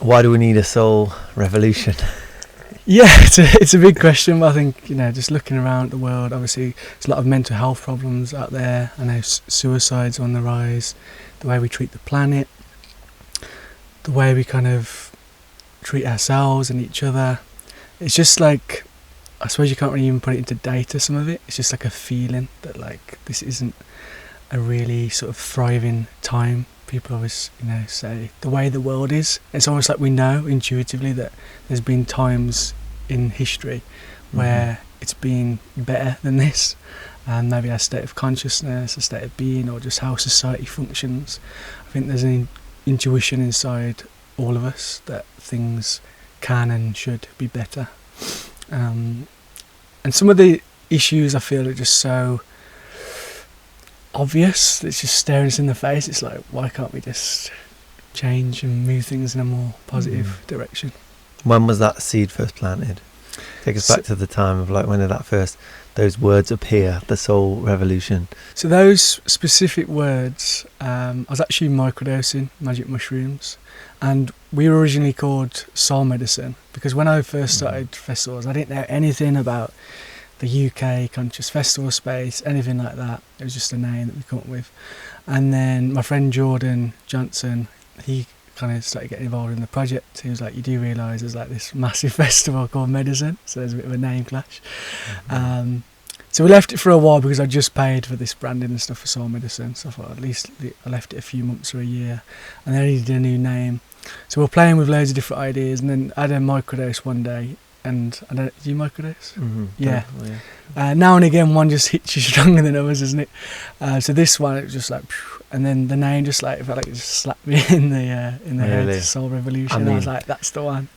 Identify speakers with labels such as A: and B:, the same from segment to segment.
A: Why do we need a soul revolution?
B: Yeah, it's a big question, but I think, just looking around the world, obviously there's a lot of mental health problems out there. I know suicide's on the rise, the way we treat the planet, the way we kind of treat ourselves and each other. It's just like, I suppose you can't really even put it into data, some of it. It's just like a feeling that like this isn't a really sort of thriving time. People always, say the way the world is. It's almost like we know intuitively that there's been times in history where it's been better than this. And maybe our state of consciousness, a state of being, or just how society functions. I think there's an intuition inside all of us that things can and should be better. And some of the issues I feel are just so obvious, it's just staring us in the face. It's like, why can't we just change and move things in a more positive direction?
A: When was that seed first planted? Take us back to the time of like, when did those words appear, the soul revolution?
B: So those specific words, I was actually microdosing magic mushrooms, and we were originally called soul medicine because when I first started festivals, I didn't know anything about the UK conscious festival space, anything like that. It was just a name that we come up with. And then my friend Jordan Johnson, he kind of started getting involved in the project. He was like, you do realise there's like this massive festival called Medicine, so there's a bit of a name clash. So we left it for a while because I just paid for this branding and stuff for Soul Medicine, so I thought at least I left it a few months or a year, and then I needed a new name. So we're playing with loads of different ideas, and then I had a microdose one day. And I don't, do you microdose? Yeah. Now and again, one just hits you stronger than others, isn't it? So this one, it was just like, and then the name just like, it felt like it just slapped me in the head. Soul Revolution. I was like, that's the one.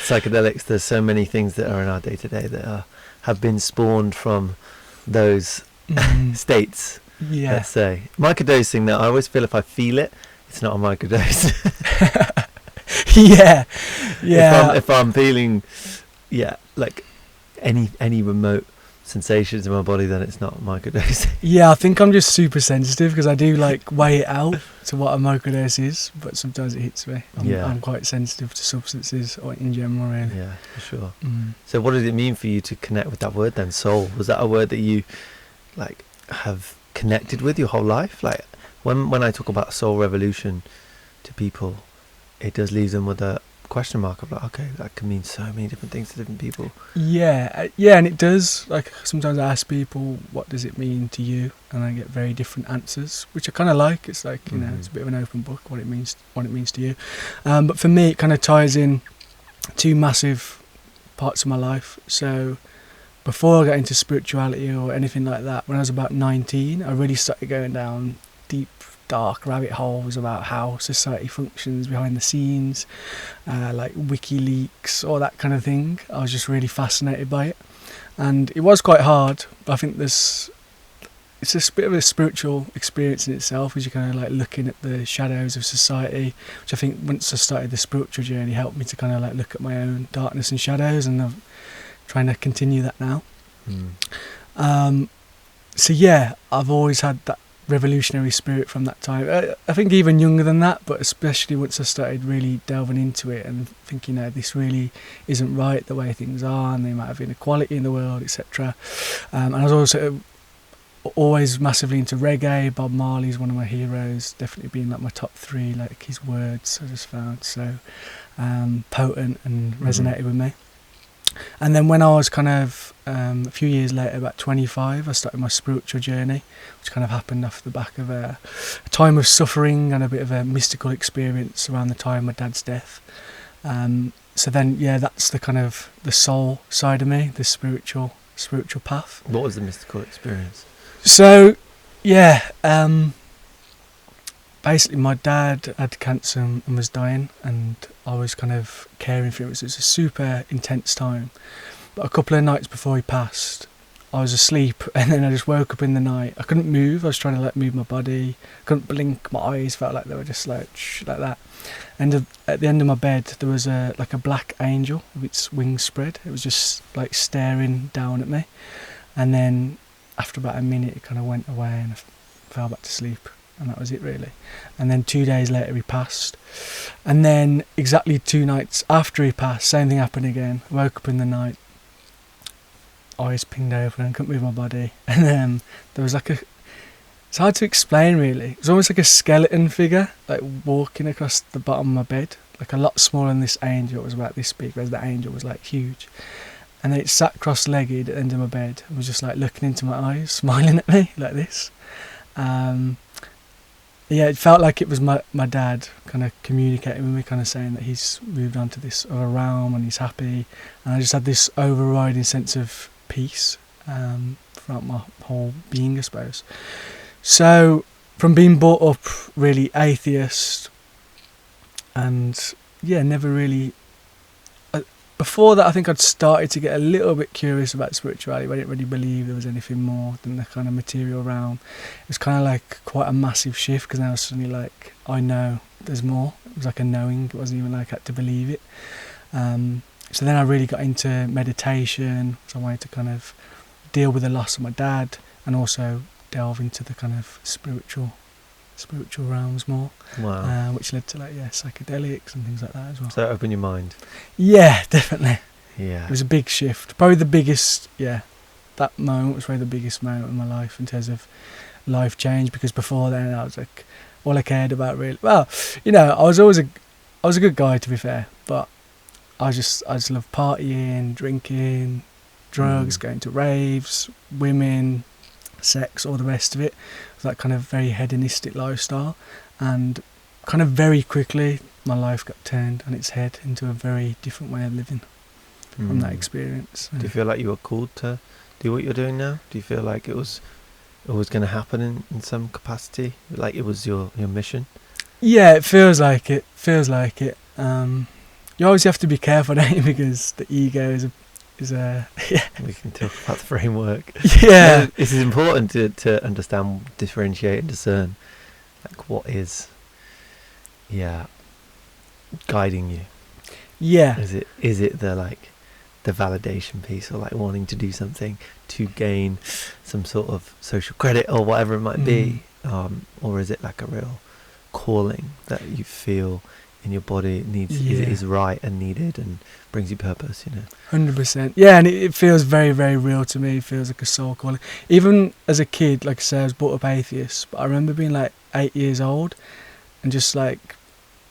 A: Psychedelics. There's so many things that are in our day to day that have been spawned from those states. Yeah. Let's say microdosing. Now, I always feel if I feel it, it's not a microdose.
B: Yeah.
A: If I'm feeling, like any remote sensations in my body, then it's not microdosing. Yeah,
B: I think I'm just super sensitive because I do like weigh it out to what a microdose is, but sometimes it hits me. I'm quite sensitive to substances or in general, really.
A: Yeah, for sure. So what did it mean for you to connect with that word then, soul? Was that a word that you like have connected with your whole life? Like when I talk about soul revolution to people, it does leave them with a question mark of like, okay, that can mean so many different things to different people.
B: Yeah, and it does. Like sometimes I ask people, what does it mean to you? And I get very different answers, which I kind of like. It's like, it's a bit of an open book, what it means to you. But for me, it kind of ties in two massive parts of my life. So before I got into spirituality or anything like that, when I was about 19, I really started going down deep, dark rabbit holes about how society functions behind the scenes, like WikiLeaks, all that kind of thing. I was just really fascinated by it, and it was quite hard. But I think it's a bit of a spiritual experience in itself, as you're kind of like looking at the shadows of society, which I think once I started the spiritual journey helped me to kind of like look at my own darkness and shadows, and I'm trying to continue that now. So yeah, I've always had that revolutionary spirit from that time. I think even younger than that, but especially once I started really delving into it and thinking, this really isn't right the way things are, and the amount of inequality in the world, etc. And I was also always massively into reggae. Bob Marley's one of my heroes, definitely being like my top three. Like his words I just found so potent and resonated with me. And then when I was kind of a few years later, about 25, I started my spiritual journey, which kind of happened off the back of a time of suffering and a bit of a mystical experience around the time of my dad's death. So then, that's the kind of the soul side of me, the spiritual path.
A: What was the mystical experience?
B: So, basically my dad had cancer and was dying, and I was kind of caring for him. It was a super intense time. But a couple of nights before he passed, I was asleep, and then I just woke up in the night. I couldn't move. I was trying to like move my body. Couldn't blink. My eyes felt like they were just like that. And at the end of my bed, there was a black angel with its wings spread. It was just like staring down at me. And then after about a minute, it kind of went away, and I fell back to sleep. and that was it really. And then 2 days later he passed, and then exactly 2 nights after he passed, same thing happened again. I woke up in the night, eyes pinged over and couldn't move my body, and there was like it's hard to explain really. It was almost like a skeleton figure, like walking across the bottom of my bed, like a lot smaller than this angel. It was about this big, whereas the angel was like huge. And then it sat cross-legged at the end of my bed and was just like looking into my eyes, smiling at me like this. Yeah, it felt like it was my dad kind of communicating with me, kind of saying that he's moved on to this other realm and he's happy. And I just had this overriding sense of peace throughout my whole being, I suppose. So from being brought up really atheist and never really... Before that, I think I'd started to get a little bit curious about spirituality, but I didn't really believe there was anything more than the kind of material realm. It was kind of like quite a massive shift, because now I was suddenly like, I know there's more. It was like a knowing. It wasn't even like I had to believe it. So then I really got into meditation. So I wanted to kind of deal with the loss of my dad and also delve into the kind of spiritual realms more.
A: Wow.
B: Which led to psychedelics and things like that as well.
A: So it opened your mind.
B: Yeah, definitely.
A: Yeah.
B: It was a big shift. Probably the biggest, that moment was probably the biggest moment in my life in terms of life change, because before then I was like, all I cared about really, well, I was a good guy, to be fair, but I just love partying, drinking, drugs, going to raves, women, sex, all the rest of it. That kind of very hedonistic lifestyle, and kind of very quickly my life got turned on its head into a very different way of living from that experience.
A: Do you feel like you were called to do what you're doing now? Do you feel like it was always going to happen in some capacity, like it was your mission?
B: Yeah, it feels like it. You always have to be careful, don't you, because the ego is
A: We can talk about the framework.
B: Yeah.
A: This is important to understand, differentiate and discern, like what is guiding you.
B: Yeah.
A: Is it the validation piece, or like wanting to do something to gain some sort of social credit or whatever it might be, or is it like a real calling that you feel in your body needs is right and needed and brings you purpose,
B: 100%. Yeah, and it feels very, very real to me. It feels like a soul calling. Even as a kid, like I say, I was brought up atheist, but I remember being like 8 years old and just like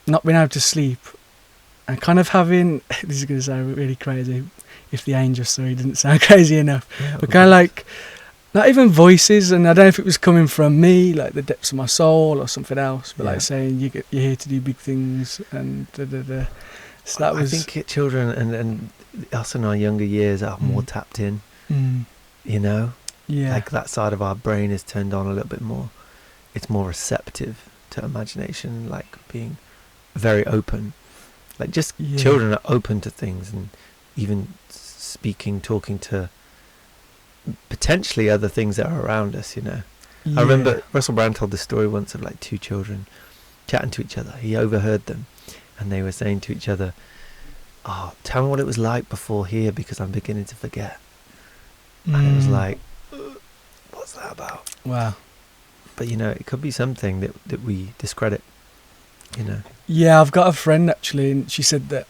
B: not being able to sleep and kind of having, this is going to sound really crazy if the angel story didn't sound crazy enough, but kind of like not even voices, and I don't know if it was coming from me, like the depths of my soul or something else, but like saying you're here to do big things and da-da-da. So that was...
A: I think children and us in our younger years are more tapped in, like that side of our brain is turned on a little bit more. It's more receptive to imagination, like being very open, like just children are open to things, and even talking to potentially other things that are around us, I remember Russell Brand told this story once of like two children chatting to each other. He overheard them, and they were saying to each other, "Oh, tell me what it was like before here, because I'm beginning to forget." And it was like, what's that about?
B: Wow.
A: But it could be something that we discredit,
B: Yeah, I've got a friend actually, and she said that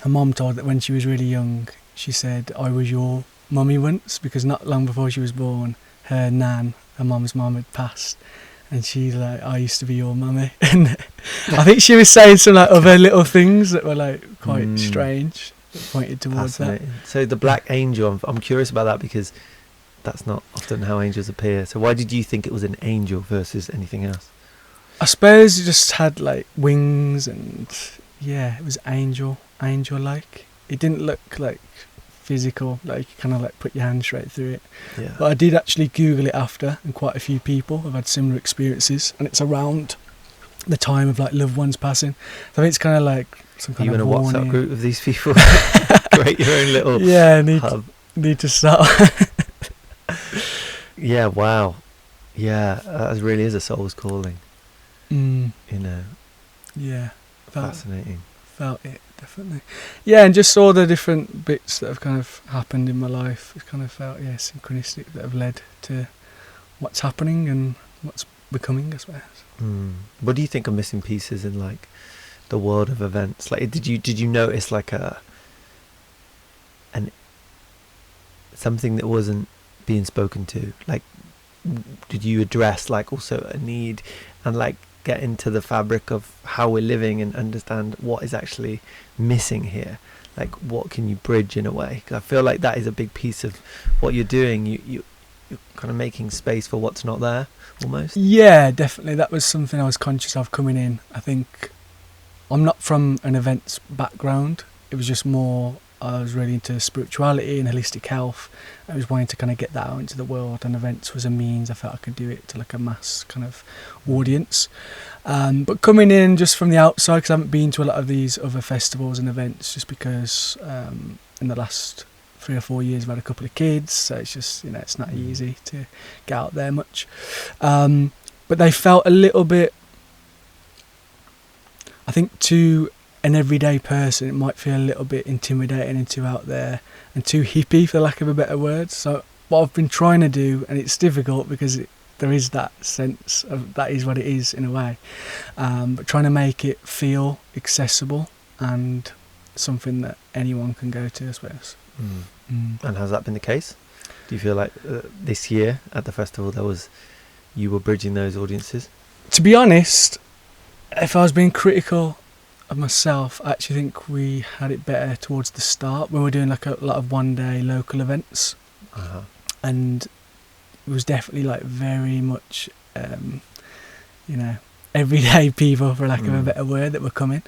B: her mom told that when she was really young, she said, "I was your mummy once," because not long before she was born, her mum's mum had passed, and she's like, "I used to be your mummy." And I think she was saying some like other little things that were like quite strange, that pointed towards that.
A: So the black angel, I'm curious about that, because that's not often how angels appear. So why did you think it was an angel versus anything else?
B: I suppose it just had like wings, and it was angel-like. It didn't look like physical, like you kind of like put your hand straight through it. Yeah. But I did actually Google it after, and quite a few people have had similar experiences, and it's around the time of like loved ones passing. So I think it's kind of like some kind of warning.
A: You in a WhatsApp group of these people? Create your own little hub.
B: Need to start.
A: Yeah, wow. Yeah, that really is a soul's calling.
B: Yeah.
A: Fascinating.
B: Felt it, definitely. Yeah, and just saw the different bits that have kind of happened in my life. It kind of felt, synchronistic, that have led to what's happening and what's becoming, I suppose.
A: What do you think are missing pieces in like the world of events? Like, did you notice like an something that wasn't being spoken to? Like, did you address like also a need and like get into the fabric of how we're living and understand what is actually missing here? Like, what can you bridge in a way? 'Cause I feel like that is a big piece of what you're doing. You're kind of making space for what's not there, almost.
B: Yeah, definitely. That was something I was conscious of coming in. I think I'm not from an events background. It was just more, I was really into spirituality and holistic health. I was wanting to kind of get that out into the world, and events was a means. I felt I could do it to like a mass kind of audience. But coming in just from the outside, because I haven't been to a lot of these other festivals and events, just because in the last 3 or 4 years I've had a couple of kids, so it's just, it's not easy to get out there much. But they felt a little bit, I think to an everyday person it might feel a little bit intimidating and too out there and too hippie, for lack of a better word. So what I've been trying to do, and it's difficult because there is that sense of that is what it is in a way, but trying to make it feel accessible and something that anyone can go to, I suppose.
A: And has that been the case? Do you feel like this year at the festival you were bridging those audiences?
B: To be honest, if I was being critical of myself, I actually think we had it better towards the start when we were doing like a lot of one-day local events. And it was definitely like very much everyday people, for lack of a better word, that were coming,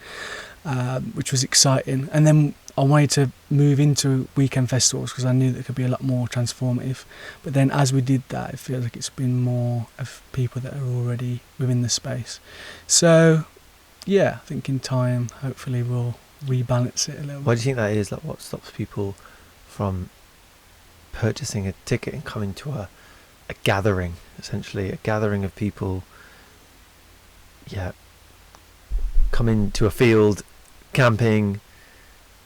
B: which was exciting. And then I wanted to move into weekend festivals because I knew that it could be a lot more transformative. But then as we did that, it feels like it's been more of people that are already within the space. So yeah, I think in time hopefully we'll rebalance it a little bit.
A: Why do you think that is? Like, what stops people from purchasing a ticket and coming to a gathering, essentially a gathering of people, coming to a field, camping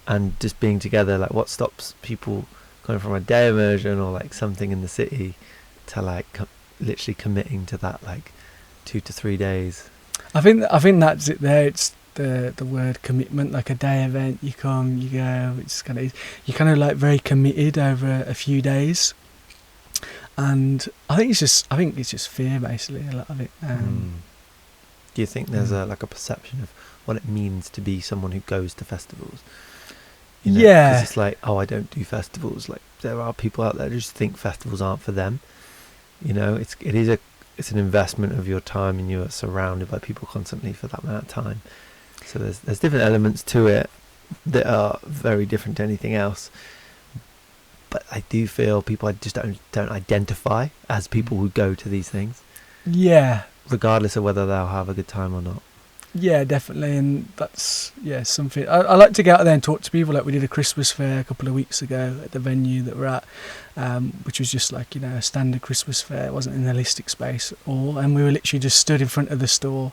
A: and just being together? Like, what stops people going from a day immersion or like something in the city to like literally committing to that like 2 to 3 days?
B: I think that's it there. It's the word commitment. Like a day event, you come, you go. It's you're kind of like very committed over a few days, and I think it's just fear basically, a lot of it.
A: Do you think there's a perception of what it means to be someone who goes to festivals?
B: Yeah,
A: 'cause it's like, I don't do festivals. Like, there are people out there who just think festivals aren't for them. It's an investment of your time, and you're surrounded by people constantly for that amount of time. So there's different elements to it that are very different to anything else. But I do feel people just don't identify as people who go to these things.
B: Yeah.
A: Regardless of whether they'll have a good time or not.
B: Yeah, definitely, and that's something I like to get out there and talk to people. Like we did a Christmas fair a couple of weeks ago at the venue that we're at, which was just like a standard Christmas fair. It wasn't in a holistic space at all, and we were literally just stood in front of the store,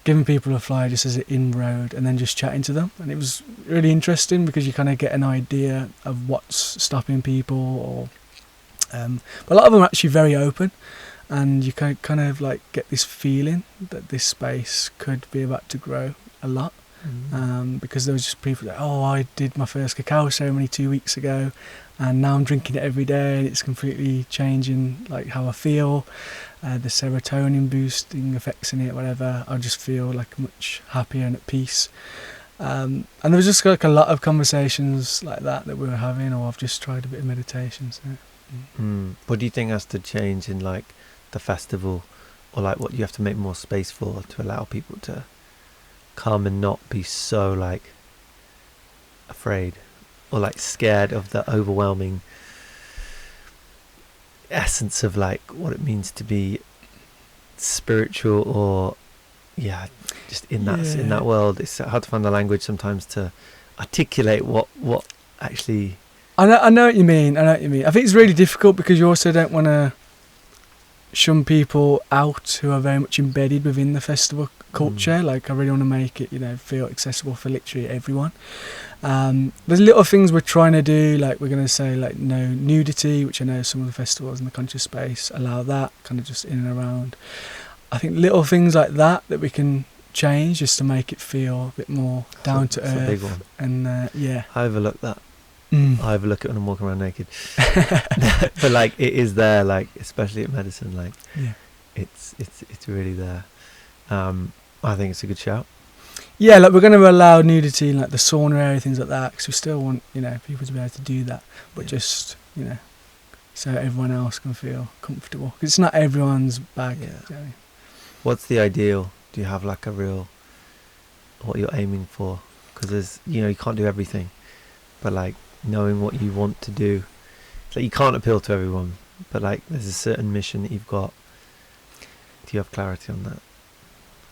B: giving people a flyer just as an inroad, and then just chatting to them. And it was really interesting because you kind of get an idea of what's stopping people, but a lot of them are actually very open. And you can kind of like get this feeling that this space could be about to grow a lot, because there was just people that, I did my first cacao ceremony 2 weeks ago, and now I'm drinking it every day, and it's completely changing like how I feel, the serotonin boosting effects in it, whatever. I just feel like much happier and at peace. And there was just like a lot of conversations like that we were having, or I've just tried a bit of meditation. So.
A: What do you think has to change in like the festival, or like what you have to make more space for to allow people to come and not be so like afraid or like scared of the overwhelming essence of like what it means to be spiritual, or just in that world? It's hard to find the language sometimes to articulate what actually.
B: I know what you mean. I think it's really difficult because you also don't want to shun people out who are very much embedded within the festival culture. Like I really want to make it feel accessible for literally everyone. There's little things we're trying to do, like we're going to say like no nudity, which I know some of the festivals in the conscious space allow that, kind of just in and around. I think little things like that we can change just to make it feel a bit more down to
A: It's
B: earth.
A: a big one.
B: And yeah.
A: I overlook that.
B: Mm.
A: I overlook it when I'm walking around naked. But like it is there, like especially at medicine, like
B: Yeah.
A: it's really there. I think it's a good shout.
B: Yeah, like we're going to allow nudity in like the sauna area, things like that, because we still want, you know, people to be able to do that, but just, you know, so everyone else can feel comfortable. 'Cause it's not everyone's bag.
A: Yeah.
B: You know what I mean?
A: What's the ideal? Do you have like a real, what you're aiming for? Because there's, you know, you can't do everything, but like knowing what you want to do, like you can't appeal to everyone, but like there's a certain mission that you've got. Do you have clarity on that?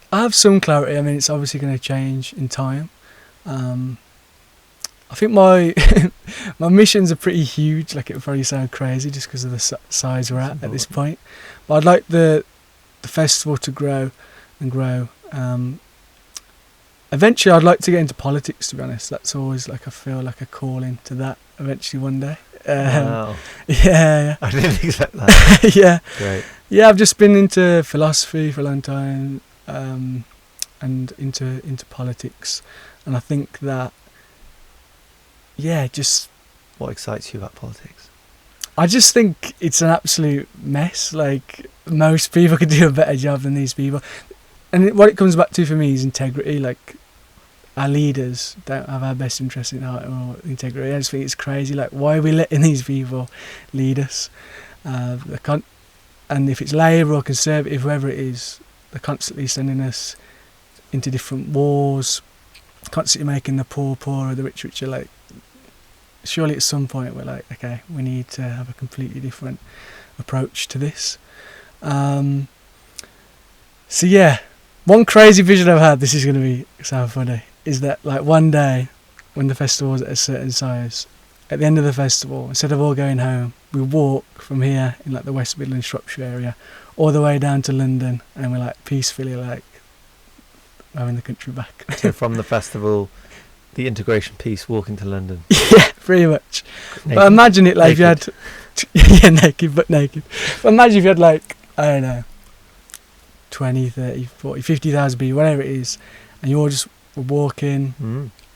B: I have some clarity. I mean, it's obviously going to change in time. I think my my missions are pretty huge. Like, it would probably sound crazy just because of the size we're at this point. But I'd like the festival to grow and grow. Eventually, I'd like to get into politics. To be honest, that's always like I feel like a calling to that. Eventually, one day.
A: Wow.
B: Yeah.
A: I didn't expect that.
B: Yeah.
A: Great.
B: Yeah, I've just been into philosophy for a long time, and into politics, and I think that, yeah, just
A: What excites you about politics?
B: I just think it's an absolute mess. Like, most people could do a better job than these people, and what it comes back to for me is integrity. Like, our leaders don't have our best interest in heart or integrity. I just think it's crazy. Like, why are we letting these people lead us? They can't. And if it's Labour or Conservative, whoever it is, they're constantly sending us into different wars, constantly making the poor poorer, the rich richer. Like, surely at some point we're like, okay, we need to have a completely different approach to this. So yeah, one crazy vision I've had, this is going to sound funny, is that like one day when the festival is at a certain size, at the end of the festival, instead of all going home, we walk from here in like the West Midlands, Shropshire area, all the way down to London, and we're like peacefully like having the country back.
A: So from the festival, the integration piece, walking to London.
B: Yeah, pretty much.
A: Naked.
B: But imagine it like
A: Naked.
B: if you had, yeah, naked, but naked. But imagine if you had like, I don't know, 20, 30, 40, 50,000 people, whatever it is, and you all just were walking,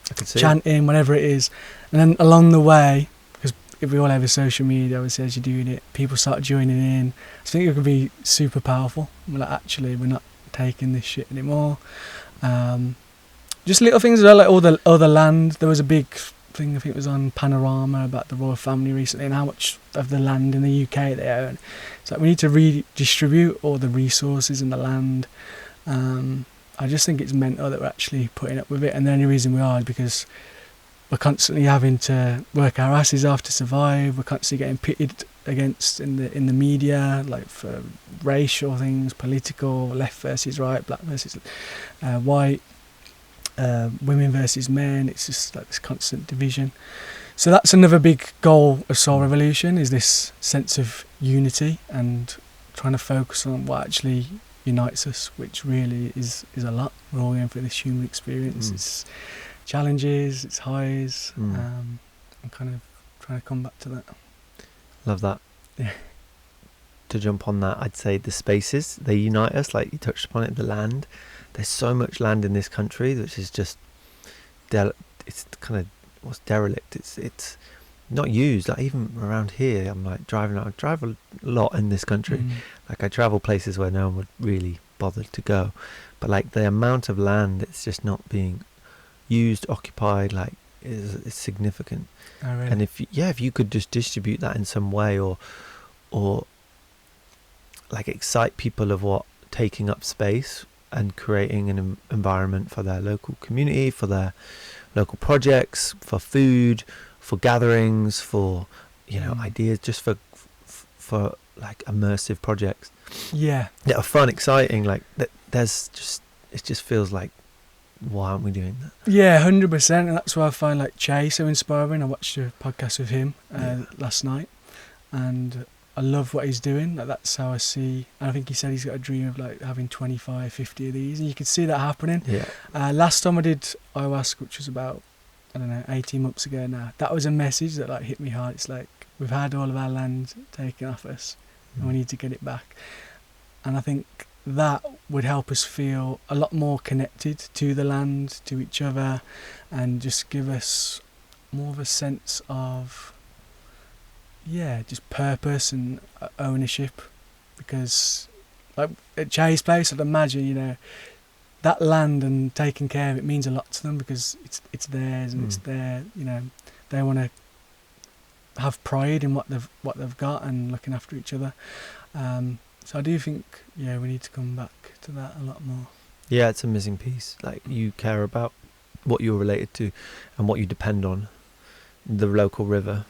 A: I could see
B: chanting, whatever it is, and then along the way, because if we all have a social media, obviously as you're doing it, people start joining in. I think it could be super powerful. We're like, actually, we're not taking this shit anymore. Just little things as well, like all the land. There was a big thing, I think it was on Panorama, about the royal family recently and how much of the land in the UK they own. It's like we need to redistribute all the resources in the land. I just think it's mental that we're actually putting up with it, and the only reason we are is because we're constantly having to work our asses off to survive. We're constantly getting pitted against in the media, like for racial things, political, left versus right, black versus white, women versus men. It's just like this constant division. So that's another big goal of Soul Revolution, is this sense of unity and trying to focus on what actually unites us, which really is a lot. We're all going through this human experience. It's challenges, it's highs. I'm kind of trying to come back to that.
A: Love that.
B: Yeah.
A: To jump on that, I'd say the spaces, they unite us, like you touched upon it, the land. There's so much land in this country which is just it's kind of what's derelict. It's not used. Like even around here, I'm like I drive a lot in this country. Like I travel places where no one would really bother to go, but like the amount of land that's just not being used, occupied, like is significant.
B: Oh, really?
A: And if you could just distribute that in some way, or like excite people of what taking up space and creating an environment for their local community, for their local projects, for food, for gatherings, for ideas, just for like immersive projects.
B: Yeah.
A: That are fun, exciting. Like there's just, it just feels like, why aren't we doing that?
B: Yeah, 100%, and that's why I find like Che so inspiring. I watched a podcast with him last night, and I love what he's doing. Like that's how I see. And I think he said he's got a dream of like having 25, 50 of these, and you can see that happening.
A: Yeah.
B: Last time I did ayahuasca, which was about 18 months ago now, that was a message that like hit me hard. It's like we've had all of our land taken off us, and we need to get it back. And I think that would help us feel a lot more connected to the land, to each other, and just give us more of a sense of, yeah, just purpose and ownership. Because like at Jay's place, I'd imagine, you know, that land and taking care of it means a lot to them, because it's theirs and it's their, you know, they want to have pride in what they've got and looking after each other. So I do think, yeah, we need to come back to that a lot more.
A: Yeah, it's a missing piece. Like, you care about what you're related to and what you depend on. The local river,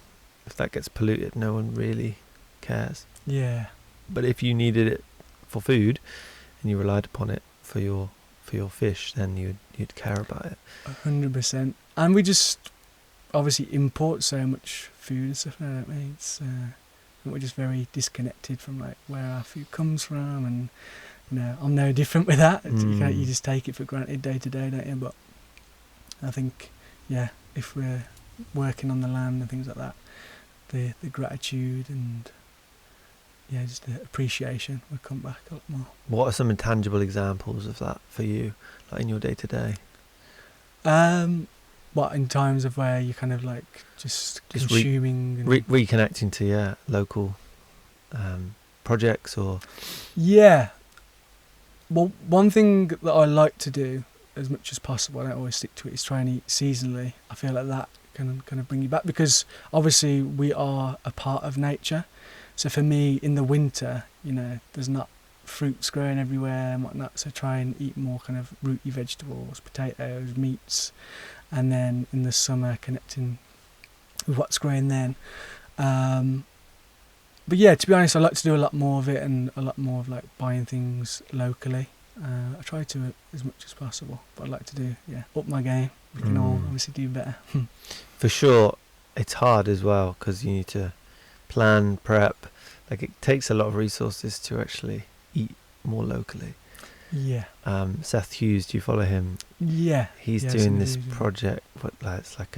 A: if that gets polluted, no one really cares.
B: Yeah.
A: But if you needed it for food and you relied upon it for your fish, then you'd care about it.
B: 100%. And we just obviously import so much food and stuff now, don't we? It's we're just very disconnected from like where our food comes from, and you know, I'm no different with that. You just take it for granted day to day, don't you? But I think, yeah, if we're working on the land and things like that, the gratitude and, yeah, just the appreciation would come back a lot more.
A: What are some intangible examples of that for you, like in your day to day?
B: What, in times of where you're kind of like just consuming and
A: reconnecting to local projects, or
B: yeah. Well, one thing that I like to do as much as possible, I don't always stick to it, is try and eat seasonally. I feel like that can kind of bring you back, because obviously we are a part of nature. So for me, in the winter, you know, there's not fruits growing everywhere and whatnot, so try and eat more kind of rooty vegetables, potatoes, meats, and then in the summer connecting with what's growing then. But yeah, to be honest, I like to do a lot more of it, and a lot more of like buying things locally. I try to as much as possible, but I'd like to do, up my game. We can all obviously do better.
A: For sure, it's hard as well, because you need to plan, prep. Like, it takes a lot of resources to actually eat more locally.
B: Yeah.
A: Seth Hughes, do you follow him?
B: Yeah.
A: He's doing this project, but like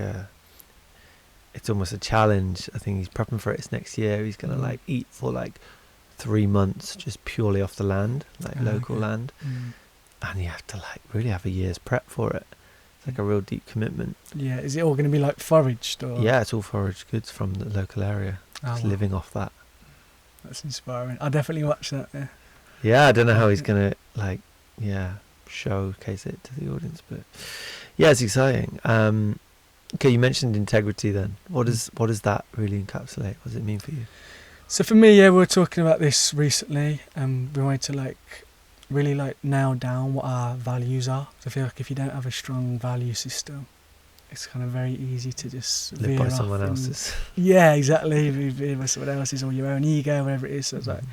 A: it's almost a challenge. I think he's prepping for it. It's next year. He's gonna like eat for like 3 months just purely off the land, like local land, and you have to like really have a year's prep for it. It's like a real deep commitment.
B: Yeah. Is it all going to be like foraged, or?
A: Yeah, it's all foraged goods from the local area. Just living off that.
B: That's inspiring. I'll definitely watch that. Yeah.
A: Yeah, I don't know how he's gonna showcase it to the audience, but yeah, it's exciting. Okay, you mentioned integrity. Then, what does that really encapsulate? What does it mean for you?
B: So for me, we were talking about this recently, and we wanted to really nail down what our values are. So I feel like if you don't have a strong value system, it's kind of very easy to just
A: live by someone else's.
B: Yeah, exactly. Veer by someone else's, or your own ego, whatever it is. So it's like,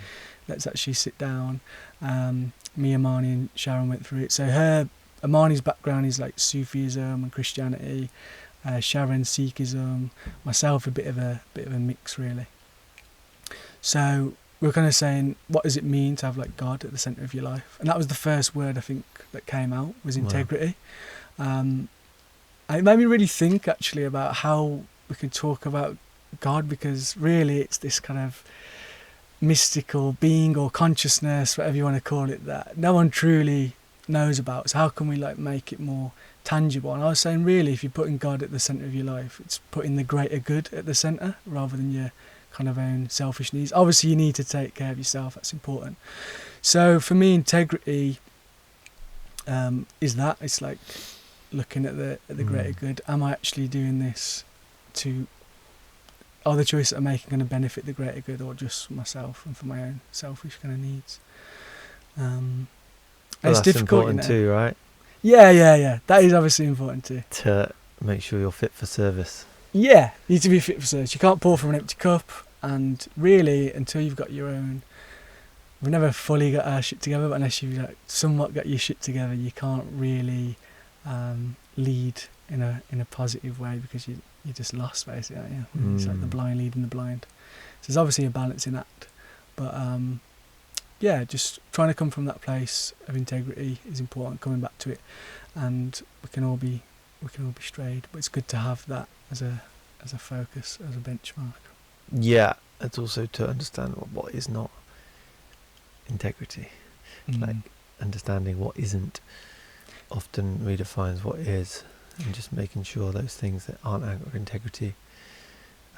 B: let's actually sit down. Me, Amani, and Sharon went through it. So Amani's background is like Sufism and Christianity. Sharon, Sikhism. Myself, a bit of a mix, really. So we're kind of saying, what does it mean to have like God at the centre of your life? And that was the first word I think that came out, was integrity. Wow. It made me really think actually about how we can talk about God, because really it's this kind of mystical being or consciousness, whatever you want to call it, that no one truly knows about. So how can we like make it more tangible? And I was saying, really, if you're putting God at the centre of your life, it's putting the greater good at the centre rather than your kind of own selfish needs. Obviously you need to take care of yourself, that's important. So for me, integrity is that. It's like looking at the greater good. Am I actually doing this are the choices I'm making going to benefit the greater good, or just myself and for my own selfish kind of needs? It's
A: that's
B: difficult,
A: important too, right?
B: Yeah. That is obviously important too.
A: To make sure you're fit for service.
B: Yeah, you need to be fit for service. You can't pour from an empty cup, and really, until you've got your own... We've never fully got our shit together, but unless you've like somewhat got your shit together, you can't really lead in a positive way, because you're just lost, basically, aren't you? It's like the blind leading the blind. So there's obviously a balancing act, but just trying to come from that place of integrity is important. Coming back to it, and we can all be strayed, but it's good to have that as a focus, as a benchmark.
A: Yeah, it's also to understand what is not integrity. like understanding what isn't often redefines what is, and just making sure those things that aren't out of integrity,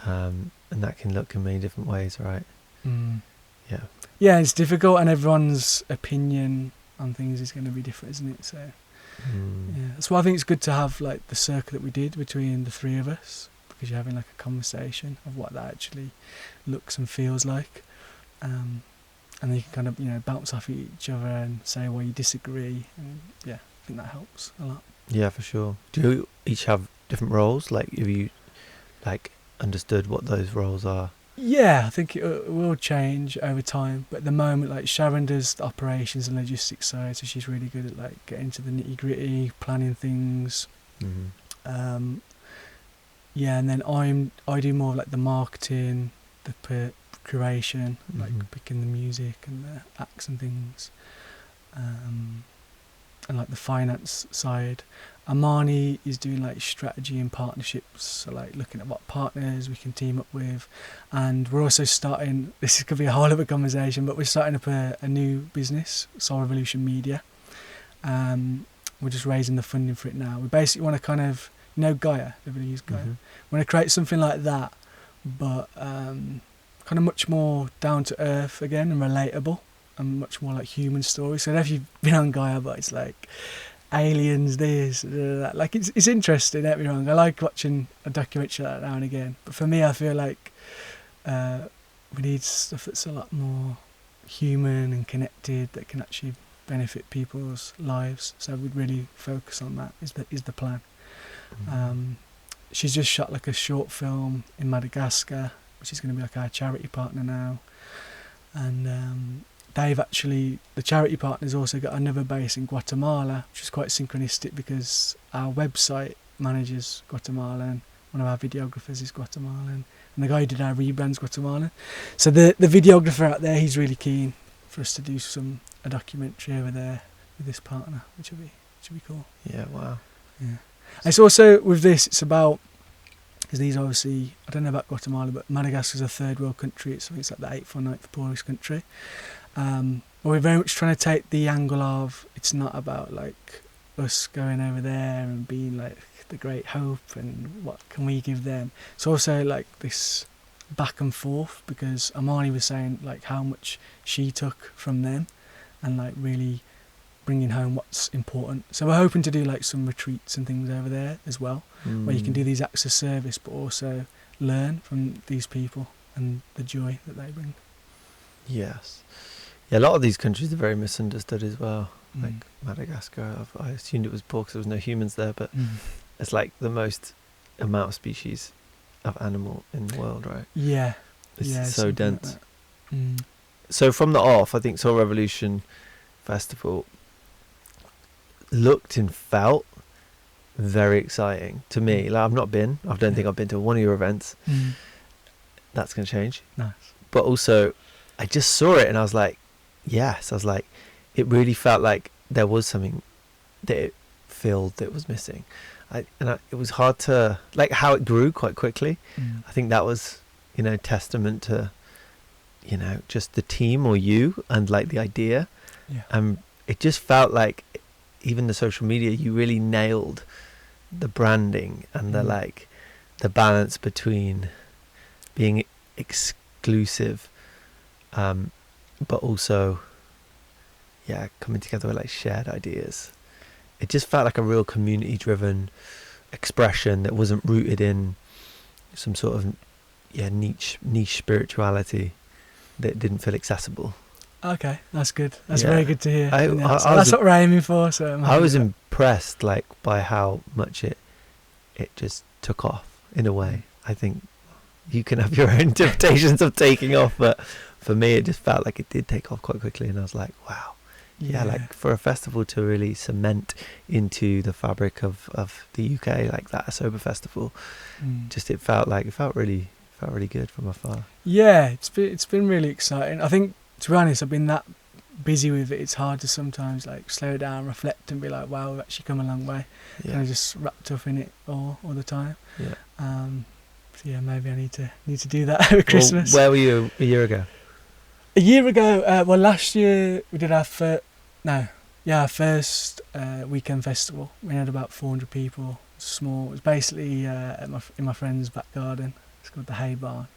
A: and that can look in many different ways, right? Yeah.
B: Yeah, it's difficult, and everyone's opinion on things is going to be different, isn't it? So yeah, that's why I think it's good to have like the circle that we did between the three of us, because you're having like a conversation of what that actually looks and feels like, and then you can kind of, you know, bounce off each other and say why you disagree, and yeah, I think that helps a lot.
A: Yeah, for sure. Do you each have different roles? Like, have you like understood what those roles are?
B: Yeah, I think it will change over time, but at the moment, like Sharon does the operations and logistics side, so she's really good at like getting into the nitty gritty, planning things. Yeah, and then I do more of like the marketing, the curation, like picking the music and the acts and things, and like the finance side. Amani is doing like strategy and partnerships, so like looking at what partners we can team up with, and we're also starting, this could be a whole other conversation, but we're starting up a new business, Soul Revolution Media. We're just raising the funding for it now. We basically want to kind of, you know, Gaia, everybody use Gaia. We want to create something like that, but kind of much more down to earth again and relatable, and much more like human stories. So I don't know if you've been on Gaia, but it's like aliens, this, that. Like it's interesting, don't be wrong. I like watching a documentary like that now and again. But for me, I feel like we need stuff that's a lot more human and connected, that can actually benefit people's lives. So we'd really focus on that. Is the plan. She's just shot like a short film in Madagascar, which is going to be like our charity partner now. And they've actually, the charity partner's also got another base in Guatemala, which is quite synchronistic because our website manages Guatemala and one of our videographers is Guatemalan, and the guy who did our rebrand's Guatemalan. So the videographer out there, he's really keen for us to do a documentary over there with this partner, which would be cool.
A: Yeah, wow.
B: Yeah. And it's also, with this, it's about, because these obviously, I don't know about Guatemala, but Madagascar's a third world country. It's like the 8th or 9th poorest country. But we're very much trying to take the angle of, it's not about like us going over there and being like the great hope and what can we give them. It's also like this back and forth, because Amani was saying like how much she took from them and like really bringing home what's important. So we're hoping to do like some retreats and things over there as well, where you can do these acts of service but also learn from these people and the joy that they bring.
A: Yes. Yeah, a lot of these countries are very misunderstood as well. Like Madagascar, I assumed it was poor because there was no humans there, but it's like the most amount of species of animal in the world, right?
B: Yeah.
A: It's so dense.
B: Like
A: So from the off, I think Soul Revolution Festival looked and felt very exciting to me. Like, I don't think I've been to one of your events. That's going to change.
B: Nice.
A: But also, I just saw it and I was like, yes. I was like, it really felt like there was something that it filled that was missing. It was hard to, like, how it grew quite quickly. I think that was, testament to, just the team or you and like the idea. Yeah. It just felt like even the social media, you really nailed the branding and the balance between being exclusive, but also, coming together with like shared ideas. It just felt like a real community-driven expression that wasn't rooted in some sort of niche spirituality that didn't feel accessible.
B: Okay, that's good. That's very good to hear.
A: That's
B: what we're aiming for. So
A: I was impressed, like, by how much it just took off in a way. I think you can have your own interpretations of taking off, but for me, it just felt like it did take off quite quickly, and I was like, wow. Yeah, like for a festival to really cement into the fabric of the UK, like that, a sober festival, it felt really good from afar. Yeah,
B: it's been really exciting. I think, to be honest, I've been that busy with it. It's hard to sometimes like slow down, reflect, and be like, wow, we've actually come a long way. Yeah. Kind of just wrapped up in it all the time. Yeah. So maybe I need to do that over Christmas.
A: Well, where were you a year ago?
B: A year ago, well, last year we did our first weekend festival. We had about 400 people. Small. It was basically in my friend's back garden. It's called the Hay Barn.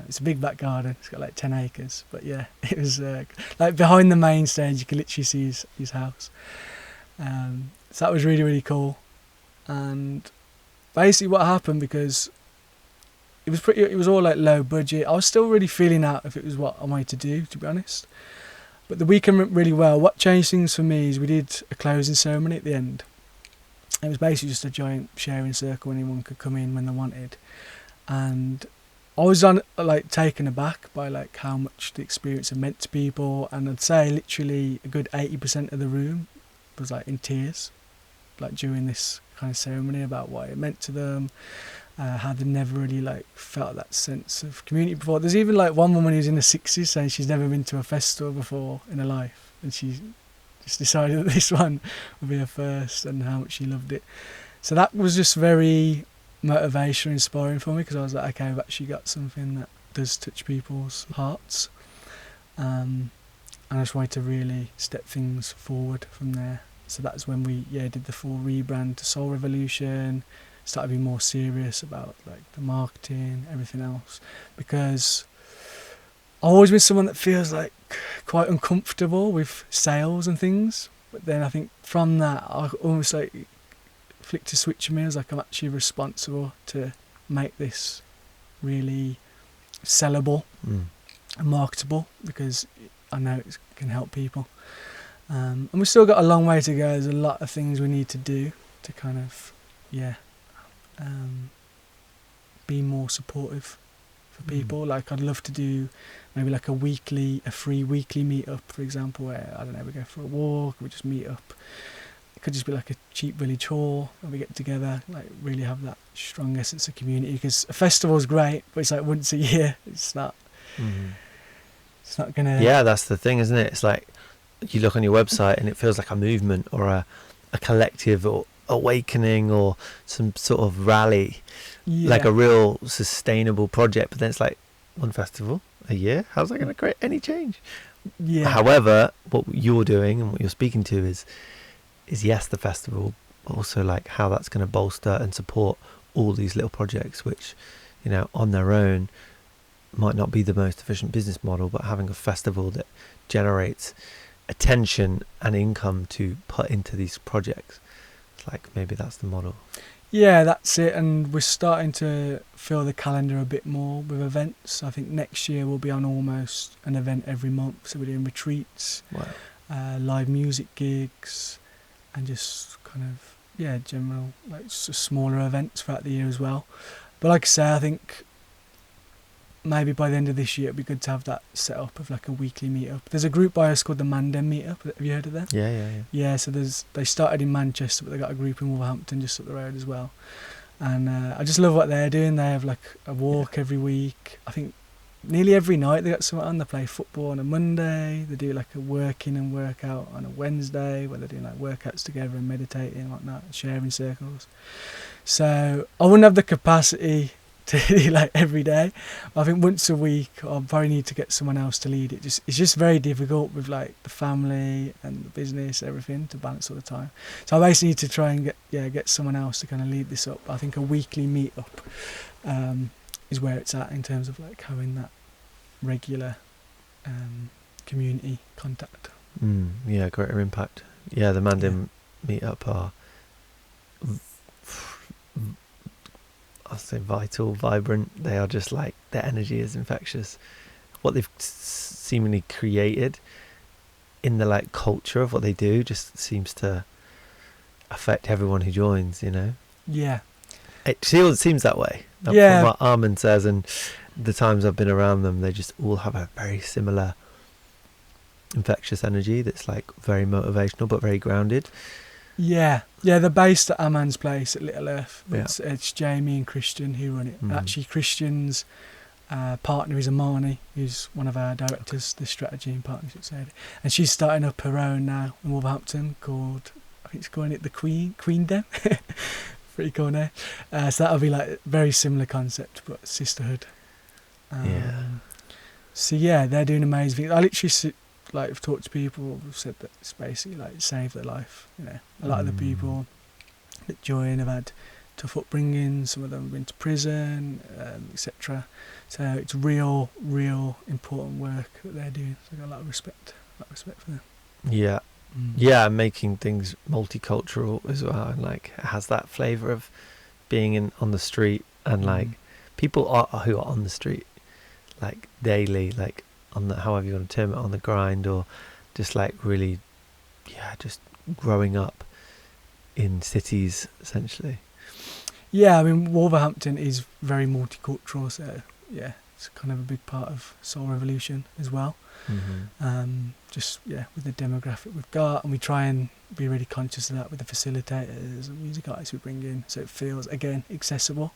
B: It's a big back garden. It's got like 10 acres. But yeah, it was like behind the main stage. You could literally see his house. So that was really, really cool. And basically what happened, because it was all like low budget. I was still really feeling out if it was what I wanted to do, to be honest. But the weekend went really well. What changed things for me is we did a closing ceremony at the end. It was basically just a giant sharing circle. Anyone could come in when they wanted. And I was taken aback by like how much the experience had meant to people. And I'd say literally a good 80% of the room was like in tears, like during this kind of ceremony, about what it meant to them. How they never really like felt that sense of community before. There's even like one woman who's in her 60s saying she's never been to a festival before in her life, and she just decided that this one would be her first, and how much she loved it. So that was just very motivational, inspiring for me, because I was like, okay, I've actually got something that does touch people's hearts, and I just wanted to really step things forward from there. So that's when we did the full rebrand to Soul Revolution. Started being more serious about like the marketing, everything else, because I've always been someone that feels like quite uncomfortable with sales and things. But then I think from that, I almost like flicked a switch in me. I was like, I'm actually responsible to make this really sellable and marketable, because I know it can help people. And we've still got a long way to go. There's a lot of things we need to do to kind of, be more supportive for people. Like I'd love to do maybe like a free weekly meetup, for example, where, I don't know, we go for a walk, we just meet up. It could just be like a cheap village hall and we get together, like really have that strong essence of community, because a festival's great, but it's like once a year. It's not gonna...
A: Yeah, that's the thing, isn't it? It's like you look on your website and it feels like a movement or a collective or awakening or some sort of rally, like a real sustainable project, but then it's like one festival a year. How's that going to create any change? However, what you're doing and what you're speaking to is yes, the festival, but also like how that's going to bolster and support all these little projects, which, you know, on their own might not be the most efficient business model, but having a festival that generates attention and income to put into these projects, like maybe that's the model.
B: Yeah, that's it. And we're starting to fill the calendar a bit more with events. I think next year we'll be on almost an event every month. So we're doing retreats, live music gigs, and just kind of general like smaller events throughout the year as well. But like I say, I think maybe by the end of this year it'd be good to have that set up of like a weekly meetup. There's a group by us called the Mandem Meetup. Have you heard of that? Yeah, so they started in Manchester, but they got a group in Wolverhampton just up the road as well. And I just love what they're doing. They have like a walk every week. I think nearly every night they got something on. They play football on a Monday. They do like a work in and work out on a Wednesday, where they're doing like workouts together and meditating and whatnot, sharing circles. So I wouldn't have the capacity to do like every day. I think once a week I'll probably need to get someone else to lead it. It's just very difficult with like the family and the business, everything to balance all the time. So I basically need to try and get someone else to kind of lead this up. I think a weekly meetup is where it's at in terms of like having that regular community contact.
A: Greater impact. The Mandim meetup are I'll say vital, vibrant. They are just like, their energy is infectious. What they've seemingly created in the like culture of what they do just seems to affect everyone who joins, you know?
B: Yeah.
A: It seems that way. From what Armin says and the times I've been around them, they just all have a very similar infectious energy that's like very motivational but very grounded. Yeah,
B: they're based at Aman's place at Little Earth. It's Jamie and Christian who run it. Actually, Christian's partner is Amani, who's one of our directors, the strategy and partnership side. And she's starting up her own now in Wolverhampton called, I think it's calling it the Queendom. Pretty cool name. So that'll be like a very similar concept, but sisterhood. So yeah, they're doing amazing things. I literally like I've talked to people who've said that it's basically like saved their life. You know, a lot of the people that join have had tough upbringing. Some of them have been to prison, etc. So it's real important work that they're doing. So I got a lot of respect for them.
A: Yeah. Yeah, making things multicultural as well, and like it has that flavour of being on the street, and like people who are on the street like daily, like on the, however you want to term it, on the grind, or just like really, yeah, just growing up in cities essentially.
B: Yeah, I mean Wolverhampton is very multicultural, so yeah, it's kind of a big part of Soul Revolution as well. Just with the demographic we've got, and we try and be really conscious of that with the facilitators and music artists we bring in, so it feels again accessible.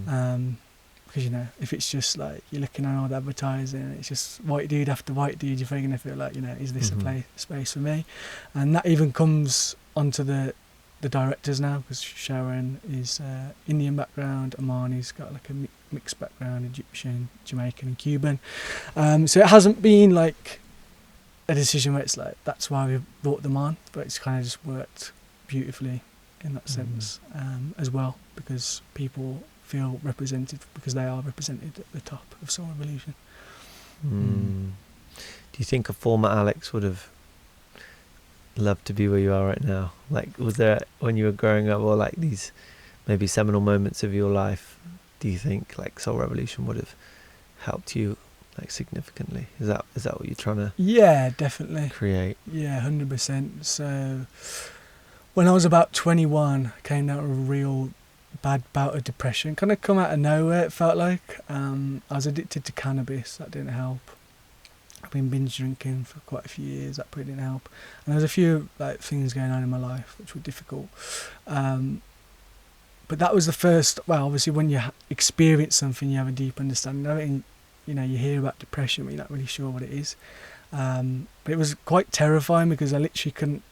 B: Because if it's just like you're looking at all the advertising and it's just white dude after white dude, you're going to feel like, is this a space for me? And that even comes onto the directors now, because Sharon is Indian background, Amani's got like a mixed background, Egyptian, Jamaican and Cuban. So it hasn't been like a decision where it's like that's why we brought them on, but it's kind of just worked beautifully in that sense as well, because people feel represented because they are represented at the top of Soul Revolution.
A: Do you think a former Alex would have loved to be where you are right now? Like, was there, when you were growing up, or like these maybe seminal moments of your life, do you think like Soul Revolution would have helped you like significantly? Is that what you're trying to
B: definitely
A: create?
B: 100%. So when I was about 21, I came down with a real bad bout of depression, kind of come out of nowhere, it felt like. I was addicted to cannabis, that didn't help. I've been binge drinking for quite a few years, that probably didn't help. And there was a few like things going on in my life which were difficult. But that was the first, well, obviously when you experience something, you have a deep understanding of it, and you hear about depression, but you're not really sure what it is. But it was quite terrifying, because I literally couldn't,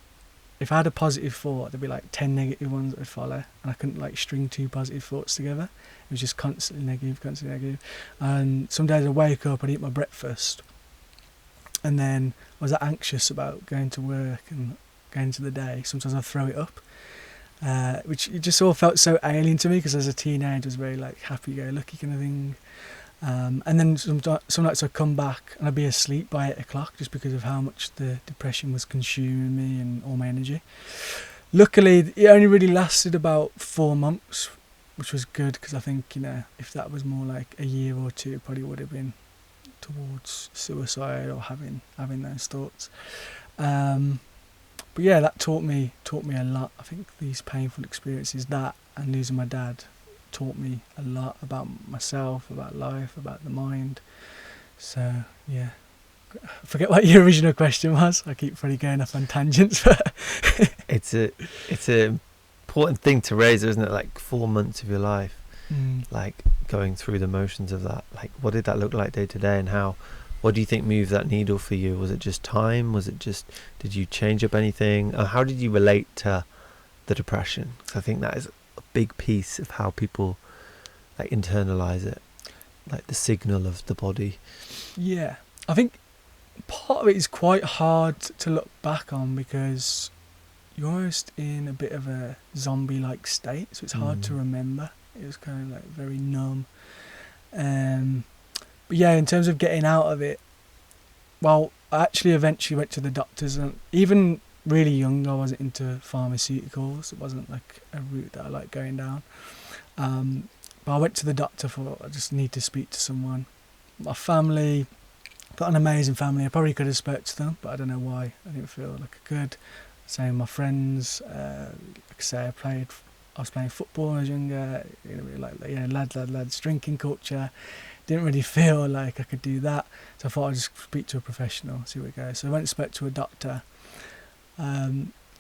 B: if I had a positive thought, there'd be like 10 negative ones that would follow, and I couldn't like string 2 positive thoughts together. It was just constantly negative. And some days I'd wake up, I'd eat my breakfast, and then I was anxious about going to work and going to the day. Sometimes I'd throw it up, which it just all felt so alien to me, because as a teenager I was very like happy-go-lucky kind of thing. And then some nights I'd come back and I'd be asleep by 8 o'clock, just because of how much the depression was consuming me and all my energy. Luckily, it only really lasted about 4 months, which was good, because I think, if that was more like a year or two, it probably would have been towards suicide or having those thoughts. But yeah, that taught me a lot. I think these painful experiences, that and losing my dad, taught me a lot about myself, about life, about the mind. So yeah, I forget what your original question was. I keep probably going off on tangents, but
A: it's a important thing to raise, isn't it? Like 4 months of your life, like going through the motions of that. Like, what did that look like day to day, and what do you think moved that needle for you? Was it just time? Did you change up anything? Or how did you relate to the depression? 'Cause I think that is a big piece of how people like internalize it, like the signal of the body.
B: Yeah, I think part of it is quite hard to look back on, because you're almost in a bit of a zombie-like state, so it's hard to remember. It was kind of like very numb. But yeah, in terms of getting out of it, well, I actually eventually went to the doctors, and even really young, I wasn't into pharmaceuticals. It wasn't like a route that I liked going down. But I went to the doctor I just need to speak to someone. My family, got an amazing family. I probably could have spoke to them, but I don't know why. I didn't feel like I could. Same with my friends. Like I say, I was playing football when I was younger. Lads, drinking culture. Didn't really feel like I could do that, so I thought I'd just speak to a professional, see where it goes. So I went and spoke to a doctor.